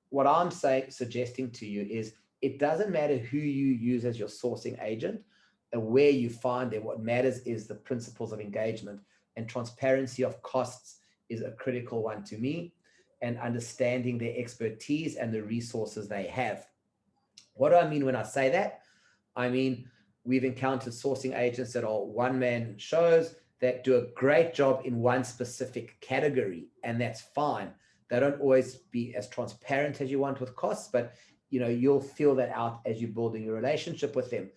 what I'm suggesting to you is it doesn't matter who you use as your sourcing agent and where you find them. What matters is the principles of engagement, and transparency of costs is a critical one to me. and understanding their expertise and the resources they have. What do I mean when I say that? I mean, we've encountered sourcing agents that are one-man shows that do a great job in one specific category, and that's fine. They don't always be as transparent as you want with costs, but you'll feel that out as you're building your relationship with them.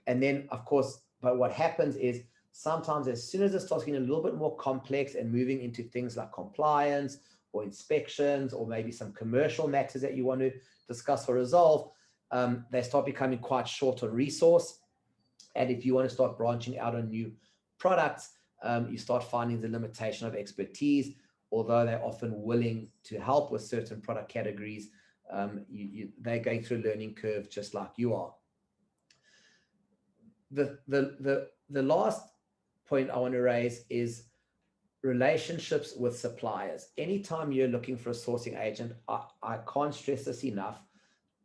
And then, of course, but what happens is sometimes as soon as it starts getting a little bit more complex and moving into things like compliance or inspections or maybe some commercial matters that you want to discuss or resolve, they start becoming quite short on resource. And if you want to start branching out on new products, you start finding the limitation of expertise. Although they're often willing to help with certain product categories, they're going through a learning curve just like you are. The last point I want to raise is relationships with suppliers. Anytime you're looking for a sourcing agent, I can't stress this enough.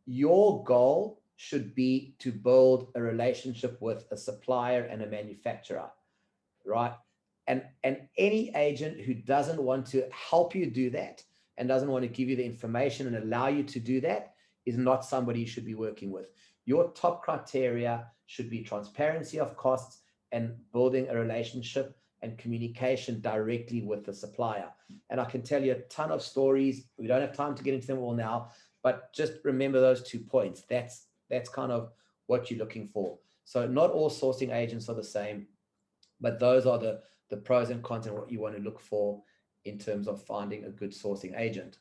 Your goal should be to build a relationship with a supplier and a manufacturer, right? And any agent who doesn't want to help you do that and doesn't want to give you the information and allow you to do that is not somebody you should be working with. Your top criteria should be transparency of costs and building a relationship and communication directly with the supplier. And I can tell you a ton of stories. We don't have time to get into them all now, but just remember those 2 points. That's kind of what you're looking for. So not all sourcing agents are the same, but those are the pros and cons and what you want to look for in terms of finding a good sourcing agent.